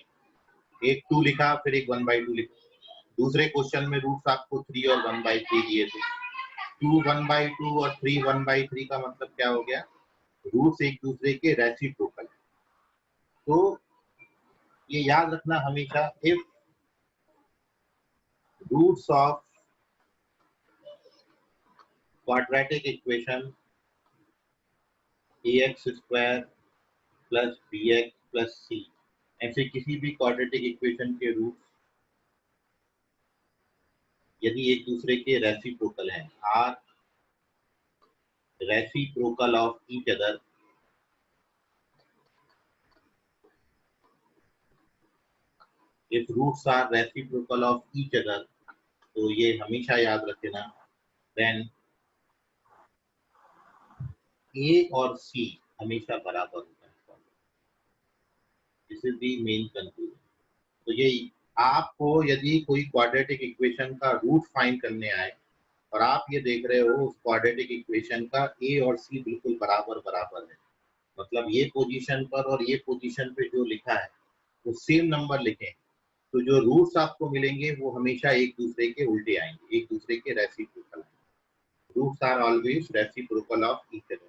एक 2 लिखा फिर एक 1/2 लिखा। दूसरे क्वेश्चन में रूट्स आपको 3 और 1/3 दिए थे। 2 1/2 और 3 1/3 का मतलब क्या हो गया, रूट्स एक दूसरे के रेसिप्रोकल। तो ये याद रखना हमेशा, if roots of quadratic equation ax² + bx + c, ऐसे किसी भी क्वाड्रेटिक इक्वेशन के रूट्स यदि एक दूसरे के रेसिप्रोकल हैं, are reciprocal of each other, if roots are reciprocal of each other, तो ये हमेशा याद रखना, देन ए और सी हमेशा बराबर होता है। This is the main conclusion. तो यही, आपको यदि कोई क्वाड्रेटिक इक्वेशन का रूट फाइंड करने आए और आप ये देख रहे हो उस क्वाड्रेटिक इक्वेशन का ए और सी बिल्कुल बराबर बराबर है, मतलब ये पोजीशन पर और ये पोजीशन पे जो लिखा है वो सेम नंबर लिखें, तो जो रूट्स आपको मिलेंगे वो हमेशा एक दूसरे के उल्टे आएंगे, एक दूसरे के रेसिप्रोकल आएंगे। Roots are always reciprocal of each other.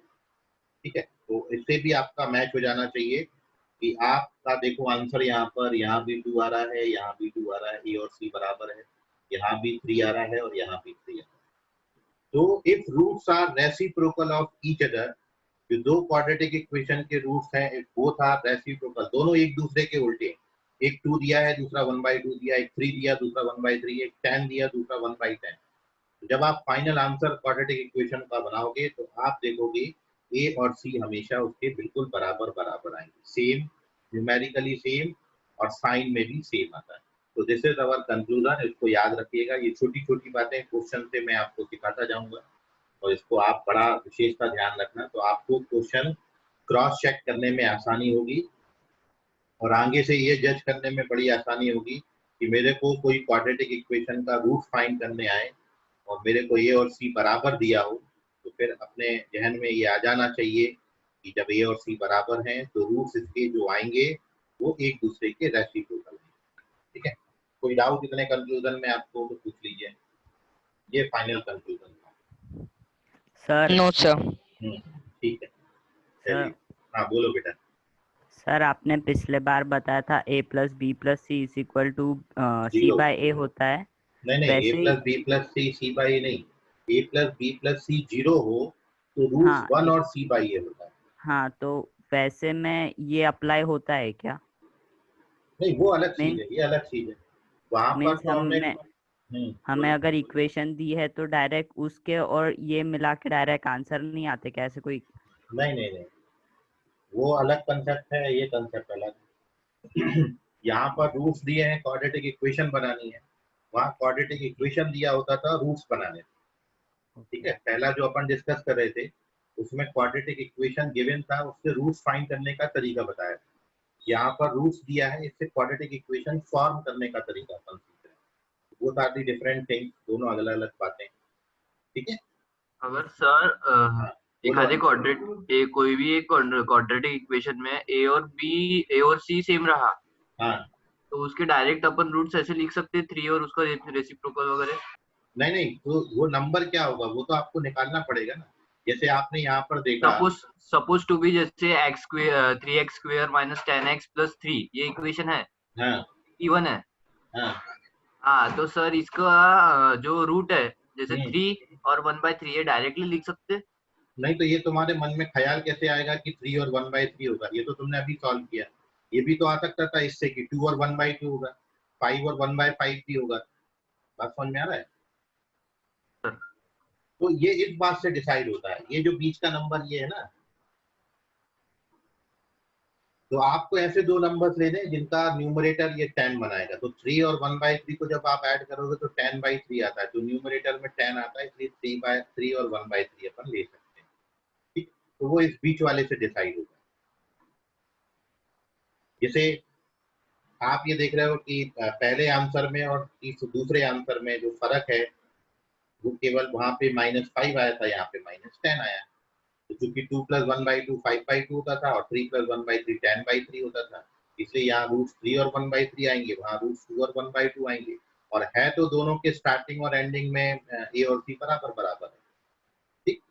ठीक है, तो इससे भी आपका मैच हो जाना चाहिए कि आपका देखो आंसर यहाँ भी 2 आ रहा है, यहाँ भी 2 आ रहा है, ए और सी बराबर है, यहाँ भी 3 आ रहा है और यहाँ भी 3 आ रहा है। तो if roots are reciprocal of each other, जो दो क्वाड्रेटिक इक्वेशन के रूट्स हैं इफ बोथ आर रेसिप्रोकल, दोनों एक दूसरे के उल्टे हैं, एक 2 दिया है दूसरा 1/2 दिया, एक 3 दिया दूसरा 1/3, एक 10 दिया दूसरा 1/10। जब आप फाइनल आंसर क्वाड्रेटिक इक्वेशन का बनाओगे तो आप देखोगे ए और सी हमेशा उसके बिल्कुल बराबर बराबर आएंगे, सेम, न्यूमेरिकली सेम और साइन में भी सेम आता है। तो दिस इज अवर कंक्लूजन। इसको याद रखिएगा, ये छोटी छोटी बातें क्वेश्चन से मैं आपको सिखाता जाऊंगा और इसको आप बड़ा विशेषता ध्यान रखना, तो आपको क्वेश्चन क्रॉस चेक करने में आसानी होगी और आगे से ये जज करने में बड़ी आसानी होगी कि मेरे को कोई क्वाड्रेटिक इक्वेशन का रूट फाइंड करने आए और मेरे को ए और सी बराबर दिया हो, तो फिर अपने जहन में ये आ जाना चाहिए कि जब ए और सी बराबर हैं तो रूट्स इसके जो आएंगे वो एक दूसरे के रेसिप्रोकल हैं। ठीक है, कोई डाउट इतने कंक्लूजन में आपको तो पूछ लीजिए, ये फाइनल कंक्लूजन था। Sir no sir. ठीक है, सर चलिए हाँ बोलो बेटा। सर आपने पिछले बार बताया था a plus B plus C is equal to C zero. By A होता है। नहीं ए वैसे plus B plus C C by A नहीं, A plus B plus C 0 हो तो रूट्स हाँ 1 और सी बाई ए होता है। हाँ, तो वैसे में ये अप्लाई होता है क्या? नहीं वो अलग चीज मीन है, ये अलग चीज है। वहां पर मीन्स तो हमने हमें अगर इक्वेशन दी है तो डायरेक्ट उसके और ये मिला के डायरेक्ट आंसर नहीं आते क्या? ऐसे कोई नहीं, वो अलग कंसेप्ट है, ये कंसेप्ट अलग। यहाँ पर रूट्स दिए हैं, क्वाड्रेटिक इक्वेशन बनानी है, वहाँ क्वाड्रेटिक इक्वेशन दिया होता था रूट्स बनाने। ठीक है, पहला जो अपन डिस्कस कर रहे थे उसमें क्वाड्रेटिक इक्वेशन गिवन था, उससे रूट्स फाइंड करने का तरीका बताया। यहाँ पर रूट्स दिया है, इससे क्वाड्रेटिक इक्वेशन फॉर्म करने का तरीका अपन सीख रहे हैं। वो आर दी डिफरेंट थिंग्स, दोनों अलग अलग बातें। ठीक है, अगर सर एखादे कोई भी एक क्वाड्रेटिक इक्वेशन में ए और सी सेम रहा, हाँ, तो उसके डायरेक्ट अपन रूट्स ऐसे लिख सकते हैं 3 और उसका रेसिप्रोकल वगैरह। नहीं तो वो नंबर क्या होगा वो तो आपको निकालना पड़ेगा ना। जैसे आपने यहाँ पर देखा, सपोज टू बी जैसे x square 3x square minus 10x plus 3 ये इक्वेशन है, हाँ इवन है। हाँ तो सर इसका जो रूट है जैसे 3 और 1/3 ये डायरेक्टली लिख सकते हैं। नहीं तो ये तुम्हारे मन में ख्याल कैसे आएगा कि 3 और 1/3 होगा? ये तो तुमने अभी सॉल्व किया। ये भी तो आ सकता था इससे कि 2 और 1/2 होगा, 5 और 1/5 भी होगा। बात समझ में आ रहा है? तो ये इस बात से डिसाइड होता है, ये जो बीच का नंबर ये है ना, तो आपको ऐसे दो नंबर्स लेने हैं जिनका न्यूमरेटर ये 10 बनाएगा। तो 3 और 1/3 को जब आप ऐड करोगे तो 10/3 आता है, तो न्यूमरेटर में 10 आता है, इसलिए 3 और 1/3 अपन ले सकते हैं। ठीक, तो वो इस बीच वाले से डिसाइड होगा। जैसे आप ये देख रहे हो कि पहले आंसर में और दूसरे आंसर में जो फर्क है वो केवल वहां पे -5 आया था, यहाँ पे -10 आया। तो चूंकि 2 + 1/2 5/2 होता था और 3 + 1/3 10/3 होता था, इसलिए यहाँ रूट्स 3 और 1/3 आएंगे, वहाँ रूट्स 2 और 1/2 आएंगे। और है तो दोनों के स्टार्टिंग और एंडिंग में ए और सी बराबर बराबर है। ठीक,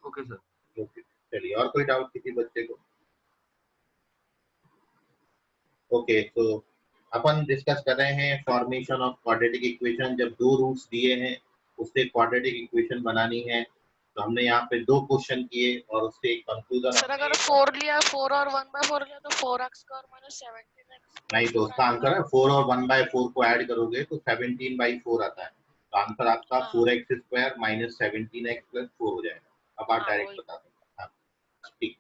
ओके सर। ओके, चलिए और कोई डाउट किसी बच्चे को? ओके, तो अपन डिस्कस कर रहे हैं फॉर्मेशन ऑफ क्वाड्रेटिक इक्वेशन। जब दो रूट्स दिए हैं उससे क्वाड्रेटिक इक्वेशन बनानी है, तो हमने यहाँ पे दो क्वेश्चन किए और उससे एक कंक्लूजन। सर अगर 4 लिया, 4 और 1/4 लिया तो 4x स्क्वायर माइनस 17x। नहीं, तो उसका आंसर है 4 और 1/4 को ऐड करोगे तो 17/4 आता है। तो आंसर आपका 4x square minus 17x plus 4 हो जाएगा। अब आप डायरेक्ट बता दें। हाँ ठीक,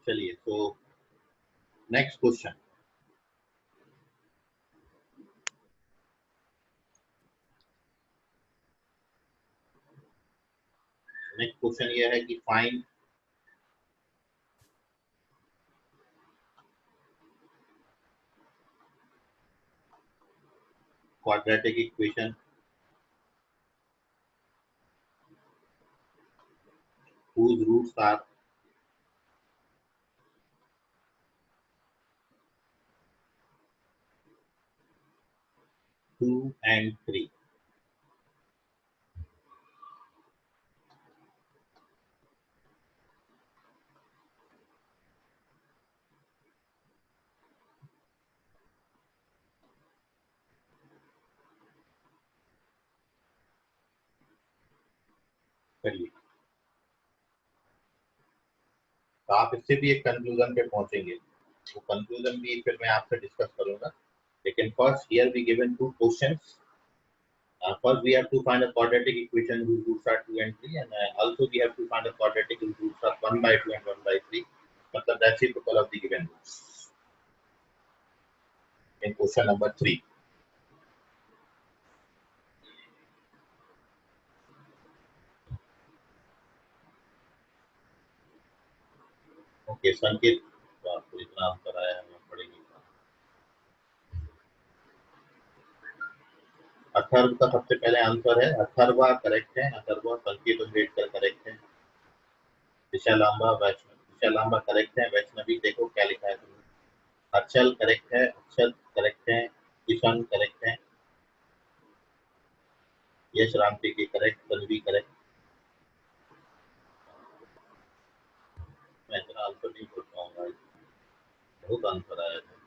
चलिए तो नेक्स्ट क्वेश्चन। नेक्स्ट क्वेश्चन ये है कि find quadratic equation whose roots are 2 and 3. करिए, तो आप इससे भी एक कंक्लूजन पे पहुंचेंगे, वो कंक्लूजन भी फिर मैं आपसे डिस्कस करूंगा, लेकिन first here we given two questions. First we have to find a quadratic equation whose roots are 2 and 3, and also we have to find a quadratic whose roots are 1 by 2 and 1 by 3, but the reciprocal of the given roots. In question number 3. Okay, संकेत आपको इतना answer आया है, पढ़ेंगे. अथर्व का सबसे पहले answer है, अथर्वा करेक्ट है, अथर्वा. संकेत अम्बेडकर करेक्ट है, दिशा लांबा करेक्ट है, वैष्णवी देखो क्या लिखा है तुमने. अचल करेक्ट है, अक्षत करेक्ट है, किशन करेक्ट है, यश रामटी की करेक्ट, तन्वी करेक्ट. मैं इतना आंसर नहीं बोल पाऊंगा, बहुत आंसर आया था.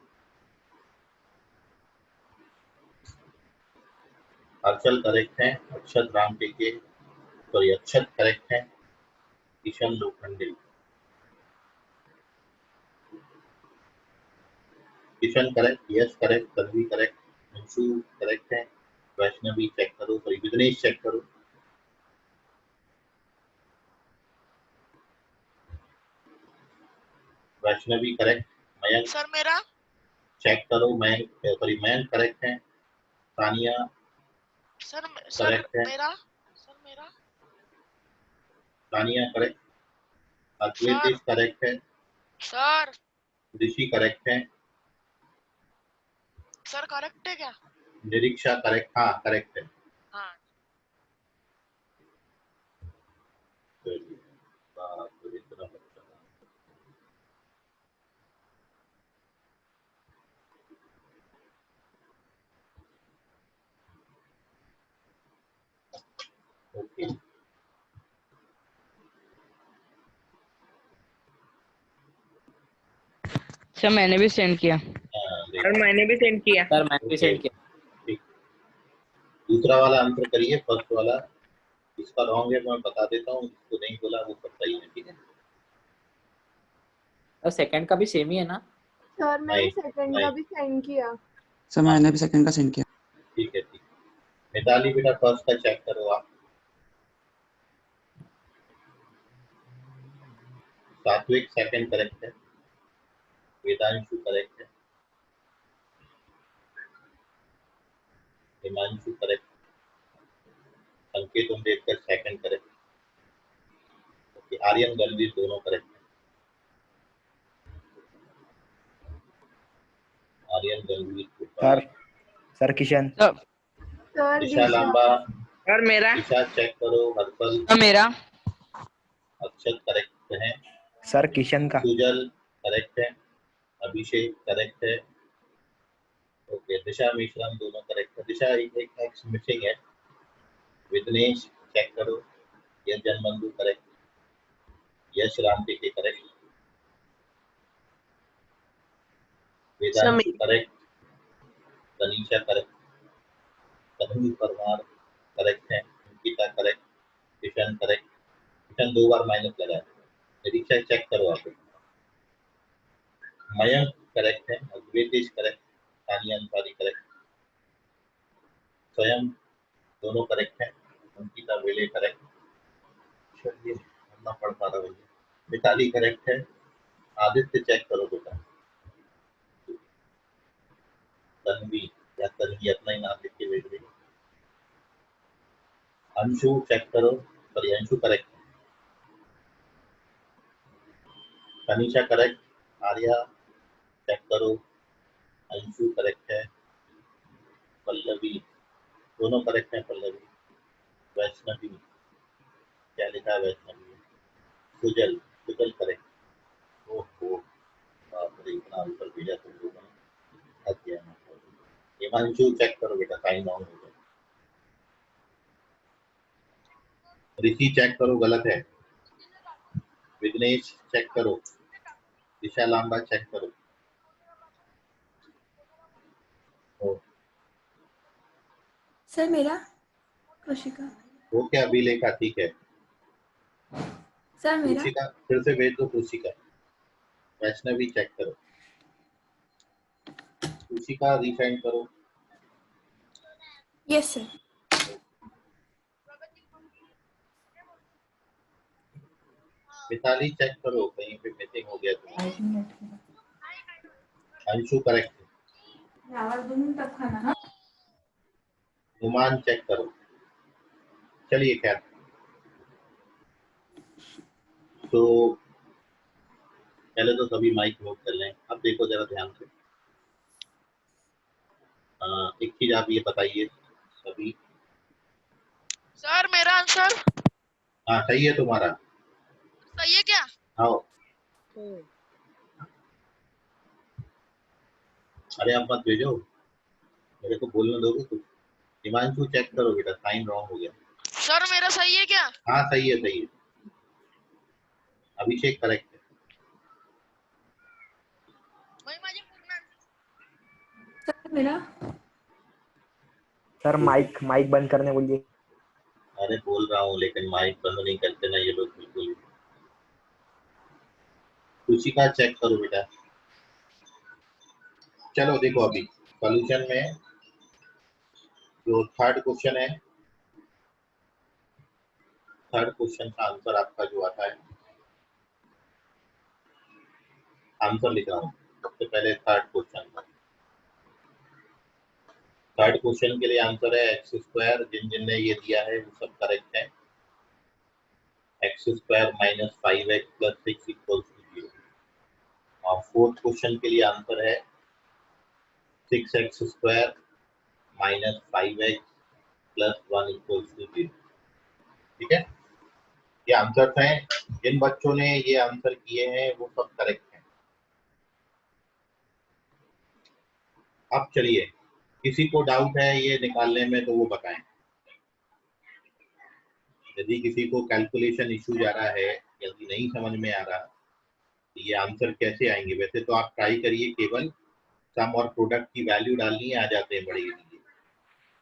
अचल करेक्ट है, अक्षत रामटी के सॉरी अक्षत करेक्ट है, Kishan Lokhande. Kishan correct, Yash correct, Tanvi correct, Anshu correct है, वैष्णवी चेक करो, सॉरी विघ्नेश चेक करो. वैष्णवी करेक्ट, मयंक सर मेरा चेक करो, मयंक सॉरी मयंक करेक्ट है, तानिया सर करेक्ट है, मेरा सर मेरा तानिया करेक्ट, अद्वैत करेक्ट है, सर ऋषि करेक्ट है, सर करेक्ट है क्या? निरीक्षा करेक्ट, हाँ करेक्ट है. हाँ चलिए, बाप रे, इतना बच्चा. ओके, सर मैंने भी सेंड किया. सर मैंने भी सेंड किया. सर मैंने भी सेंड किया. ठीक. दूसरा वाला आंसर करिए, फर्स्ट वाला. इसका रॉन्ग है मैं बता देता हूँ, जिसको नहीं बोला वो सब सही है. ठीक है, सर सेकंड का भी सेम ही है ना? सर मैंने नहीं, सेकंड नहीं. का भी सेंड किया. सर मैंने भी सेकंड का सेंड किया. ठीक है, ठीक. मिताली बेटा फर्स्ट का चेक करो आप. सात्विक सेकंड करेक्ट है, वेदांशु करेक्ट है, Himanshu correct, Sanket Ambedkar second correct. Okay, Aryan Gambhir दोनों करेक्ट है. Aryan Gambhir sir Kishan. Sir Disha Lamba, sir मेरा. दिशा चेक करो, हर्षल सर मेरा. अक्षत करेक्ट है, सर किशन का. सुजल करेक्ट है, अभिषेक करेक्ट है. ओके, दिशा मिश्रम दोनों करेक्ट है. दिशा एक एक्स मिसिंग है. विघ्नेश चेक करो, यश जनबंधु करेक्ट, यश रामटी के correct, Vedanshu correct, Tanisha correct, Tanvi Parmar correct है, अंकिता करेक्ट, किशन करेक्ट. किशन 2 बार माइनस लगा है. निरीक्षा चेक करो आप. मयंक करेक्ट है, अद्वैत करेक्ट, तानिया अंसारी करेक्ट, स्वयं दोनों करेक्ट है, अंकिता वेले करेक्ट. चलिए, पढ़ना पड़ पा रहा भैया. मिताली करेक्ट है, आदित्य चेक करो बेटा, तन्वी या तन्वी अपना ही नाम लिख के भेज रही. अंशु चेक करो, सॉरी अंशु करेक्ट है, तनिषा करेक्ट, आर्या चेक करो, अंशु करेक्ट है, पल्लवी दोनों करेक्ट है, पल्लवी, वैष्णवी क्या लिखा है वैष्णवी, सुजल सुजल करेक्ट। ओहो बाप रे, इतना आंसर भेजा तुम लोगों ने, अध्ययन। हिमांशु चेक करो बेटा, साइन ऑन हो गया। ऋषि चेक करो, गलत है। विघ्नेश चेक करो, दिशा लांबा चेक करो। ओ, सर मेरा कृषिका वो क्या अभी लेखा, ठीक है। सर मेरा कृषिका फिर से भेज दो, कृषिका। वैष्णवी चेक करो, कृषिका रिसेंड करो। Yes sir. मिताली चेक करो, कहीं पे मिसिंग हो गया तो। अंशु करेक्ट। नुमान चेक करो। चलिए खैर, तो पहले तो सभी माइक म्यूट कर लें। अब देखो जरा ध्यान से, एक चीज आप ये बताइए सभी। सर मेरा आंसर हाँ सही है तुम्हारा। सही है क्या? आओ, अरे आप मत भेजो, मेरे को बोलने दोगे कुछ। हिमांशु चेक करो बेटा, साइन रॉन्ग हो गया। सर मेरा सही है क्या? हाँ सही है, सही है। अभिषेक करेक्ट है। सर मेरा सर माइक माइक बंद करने बोलिए। अरे बोल रहा हूँ, लेकिन माइक बंद नहीं करते ना ये लोग बिल्कुल। खुशी का चेक करो बेटा। चलो देखो, अभी सॉल्यूशन में जो थर्ड क्वेश्चन है, थर्ड क्वेश्चन का आंसर आपका जो आता है, आंसर लिख रहा हूँ सबसे पहले। थर्ड क्वेश्चन का, थर्ड क्वेश्चन के लिए आंसर है एक्स स्क्वायर। जिन जिन ने ये दिया है वो सब करेक्ट है। X square minus 5x plus 6 equals to 0। और फोर्थ क्वेश्चन के लिए आंसर है 6x square minus 5x plus 1 equals to 0। ठीक है, ये आंसर हैं। जिन बच्चों ने ये आंसर किए हैं वो सब करेक्ट हैं। अब चलिए, किसी को डाउट है ये निकालने में तो वो बताएं। यदि किसी को कैलकुलेशन इशू जा रहा है, यदि नहीं समझ में आ रहा ये आंसर कैसे आएंगे, वैसे तो आप ट्राई करिए, केवल सम और प्रोडक्ट की वैल्यू डालनी है, आ जाते हैं बड़े इजीली।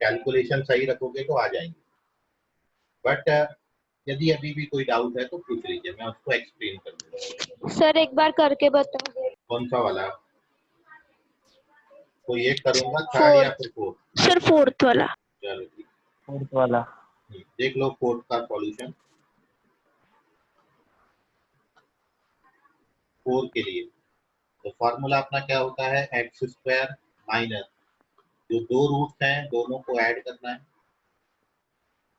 कैलकुलेशन सही रखोगे तो आ जाएंगे। बट यदि अभी भी कोई डाउट है तो पूछ लीजिए, मैं उसको एक्सप्लेन कर दूंगा। सर एक बार करके बताओ। कौन सा वाला? कोई एक करूंगा, थर्ड या फिर फोर्थ? सर फोर्थ वाला। चलो ठीक, फोर्थ वाला देख लो फोर्थ का सॉल्यूशन। 4 के लिए तो फॉर्मूला अपना क्या होता है, एक्स स्क्वायर माइनस जो दो रूट्स हैं दोनों को ऐड करना है,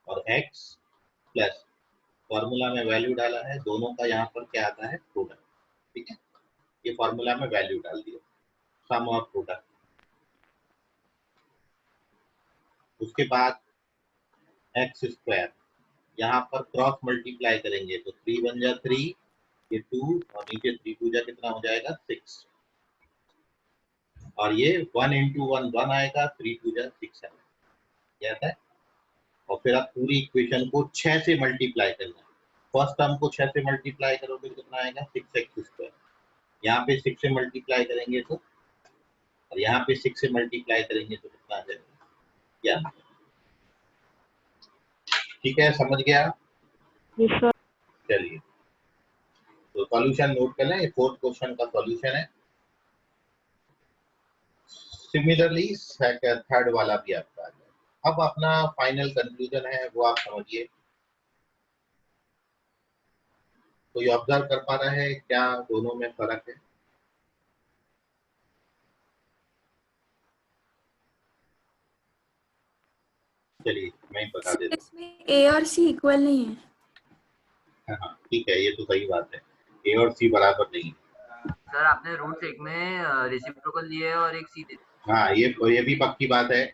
और x प्लस फॉर्मूला में वैल्यू डाला है, दोनों का यहाँ पर क्या आता है, प्रोडक्ट। ठीक है, ये फॉर्मूला में वैल्यू डाल दिया, सम और प्रोडक्ट। उसके बाद एक्स स्क्वायर यहाँ पर क्रॉस मल्टीप्लाई करेंगे तो 3 1 जा 3, ये 2 और नीचे 3 2 जा कितना हो जाएगा 6, और ये 1 into 1 1 आएगा, 3 2 जा 6 आएगा, क्या आता है। और फिर आप पूरी इक्वेशन को 6 से मल्टीप्लाई करना है। फर्स्ट टर्म को 6 से मल्टीप्लाई करोगे तो कितना आएगा 6x स्क्वायर। यहाँ पे 6 से मल्टीप्लाई करेंगे तो, और यहाँ पे 6 से मल्टीप्लाई करेंगे तो कितना आ जाएगा, क्या? ठीक है, समझ गया? चलिए, तो सॉल्यूशन नोट कर लें, फोर्थ क्वेश्चन का सॉल्यूशन है। सिमिलरली थर्ड वाला भी आपका आ जाएगा। अब अपना फाइनल कंक्लूजन है वो आप समझिए। कोई ऑब्जर्व कर पा रहा है क्या दोनों में फर्क है? चलिए मैं बता देता हूँ। इसमें ए और सी इक्वल नहीं है। हाँ ठीक है, ये तो सही बात है। ए और सी बराबर नहीं है। सर आपने रूट्स एक में रेसिप्रोकल लिए है और एक सीधे। हाँ, ये भी पक्की बात है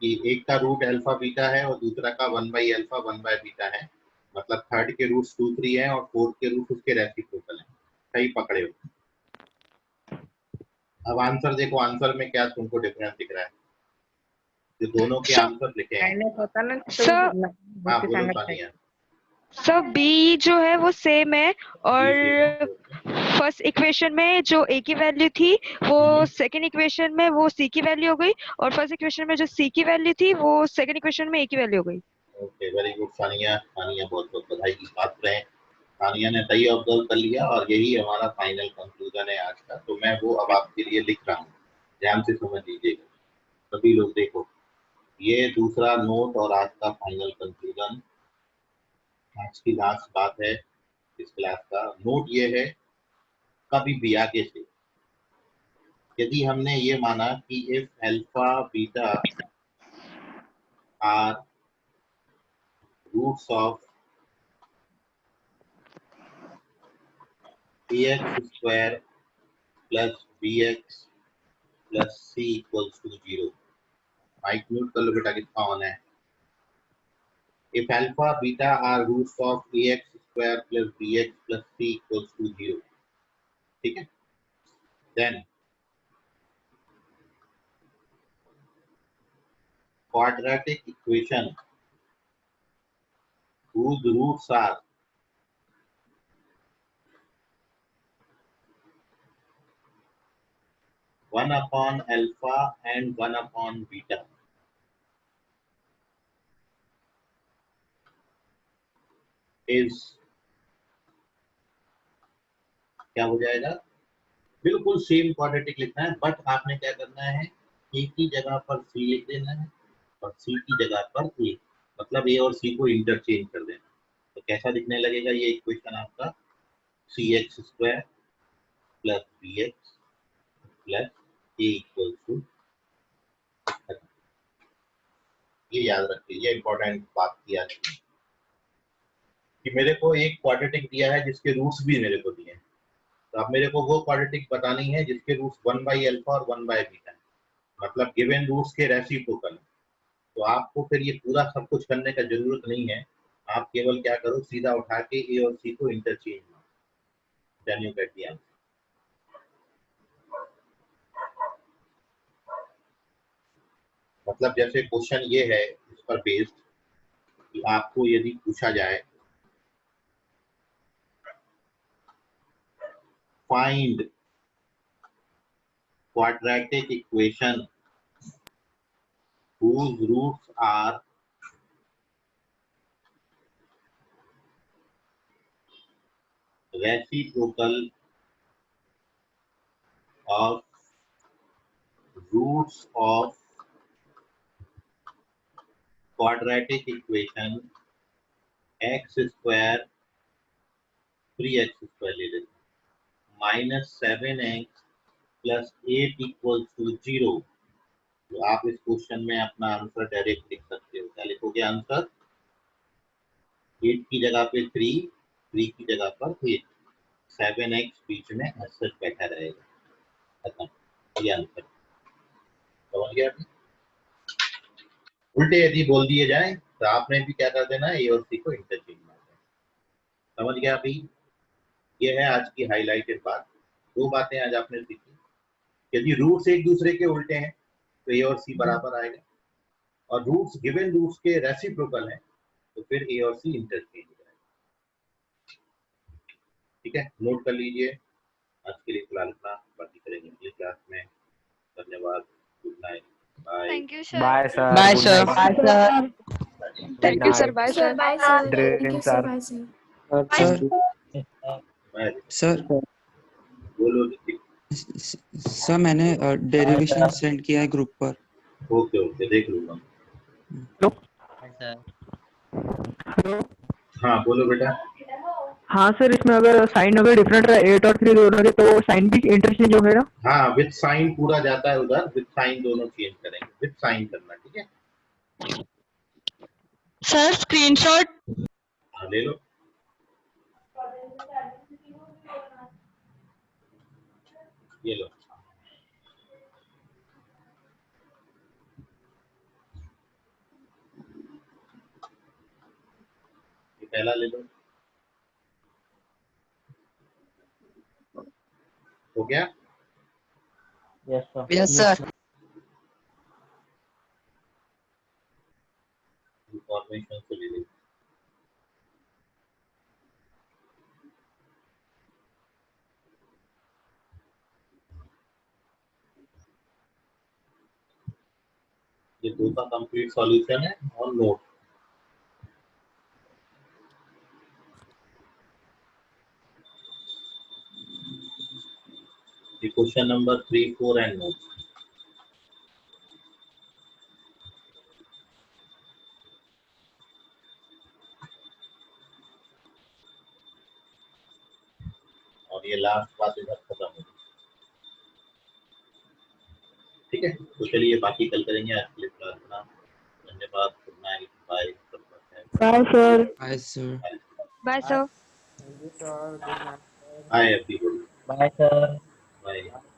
कि एक का रूट अल्फा बीटा है और दूसरा का 1/अल्फा 1/बीटा है, मतलब थर्ड के रूट्स 2 3 है और फोर्थ के रूट उसके रेसिप्रोकल है। सही पकड़े हो। अब आंसर देखो, आंसर में क्या तुमको डिफरेंस दिख रहा है? जो दोनों के आंसर लिखे हैं। सर हाँ बोलो सानिया। सर बी जो है वो सेम है और फर्स्ट इक्वेशन में जो ए की वैल्यू थी वो सेकंड इक्वेशन में वो सी की वैल्यू हो गई और फर्स्ट इक्वेशन में जो सी की वैल्यू थी वो सेकंड इक्वेशन में ए की वैल्यू हो गई। Okay, very good Sania. Sania बहुत बहुत बधाई की पात्र है। सानिया ने सही ऑब्जर्व कर लिया और यही हमारा फाइनल कंक्लूजन है आज का। तो मैं वो अब आपके लिए लिख रहा हूँ, ध्यान से समझ लीजिएगा सभी लोग। देखो, ये दूसरा नोट और आज का फाइनल कंक्लूजन, आज की लास्ट बात है इस क्लास का। नोट ये है, कभी भी आगे से यदि हमने ये माना कि if alpha beta are roots of ax square plus bx plus c equals to 0। Mic mute कर लो बेटा, कितना ऑन है। If alpha beta are roots of ax square plus bx plus c equals to 0, ठीक है। Then quadratic equation whose roots are one upon alpha and one upon beta is क्या हो जाएगा? बिल्कुल सेम क्वाड्रेटिक लिखना है, but आपने क्या करना है, ए की जगह पर सी लिख देना है और सी की जगह पर ए, मतलब ए और सी को इंटरचेंज कर देना। तो कैसा दिखने लगेगा ये इक्वेशन आपका? C X square plus B X plus A equal to, ये याद रखिए, ये इंपॉर्टेंट बात किया कि मेरे को एक क्वाड्रेटिक दिया है जिसके रूट्स भी मेरे को दिए हैं। तो अब मेरे को वो क्वाड्रेटिक बतानी है जिसके रूट्स 1/अल्फा और 1/बीटा है, मतलब गिवन रूट्स के रेसिप्रोकल। तो आपको फिर ये पूरा सब कुछ करने का जरूरत नहीं है, आप केवल क्या करो, सीधा उठा के ए और सी को इंटरचेंज मारो, then you get the answer. मतलब जैसे क्वेश्चन ये है, इस पर बेस्ड कि आपको यदि पूछा जाए find quadratic equation whose roots are reciprocal of roots of quadratic equation x square 3x square ले लेते -7x plus 8 equals to 0। तो आप इस क्वेश्चन में अपना आंसर डायरेक्ट लिख सकते हो। क्या लिखोगे आंसर? 8 की जगह पे 3, 3 की जगह पर 8, 7x बीच में ऐसे बैठा रहेगा, खत्म, ये आंसर। समझ गया? उल्टे यदि बोल दिए जाए तो आपने भी क्या कर देना, ए और सी को इंटरचेंज मार देना। समझ गया अभी? ये है आज की हाईलाइटेड बात। दो बातें आज आपने सीखी, यदि रूट्स एक दूसरे के उल्टे हैं तो ए और सी बराबर आएगा, और रूट्स गिवन रूट्स के रेसिप्रोकल हैं तो फिर ए और सी इंटरचेंज हो जाएगा। ठीक है, नोट कर लीजिए। आज के लिए फिलहाल इतना, बाकी करेंगे अगली क्लास में। धन्यवाद, good night, bye. Thank you sir. Bye sir. Bye good sir. Night. Thank you sir. Bye sir. Bye sir. Dream thank you sir. Sir. Bye sir. Sir बोलो ऋतिक। सर मैंने डेरिवेशन सेंड किया है group पर। Okay okay, देख लूंगा। हाँ बोलो बेटा। हाँ सर, इसमें अगर साइन अगर डिफरेंट रहा 8 और 3 दोनों के, तो साइन भी इंटरचेंज हो गया ना? हाँ, विद साइन पूरा जाता है उधर, विद साइन दोनों चेंज करेंगे, विद साइन करना, ठीक है। सर स्क्रीनशॉट हाँ ले लो। ये लो, ये पहला ले लो, हो गया? Yes sir. इंफॉर्मेशन से ले लो। ये दो का कंप्लीट सॉल्यूशन है और नोट। ये क्वेश्चन नंबर 3, 4 एंड नोट। और ये लास्ट बात इधर खत्म हो गई। ठीक है, तो चलिए बाकी कल करेंगे। आज के लिए प्रार्थना, धन्यवाद, good night, bye. Bye sir. Bye sir. Bye sir. Thank you, sir. Good night. Bye everyone, bye sir. Bye.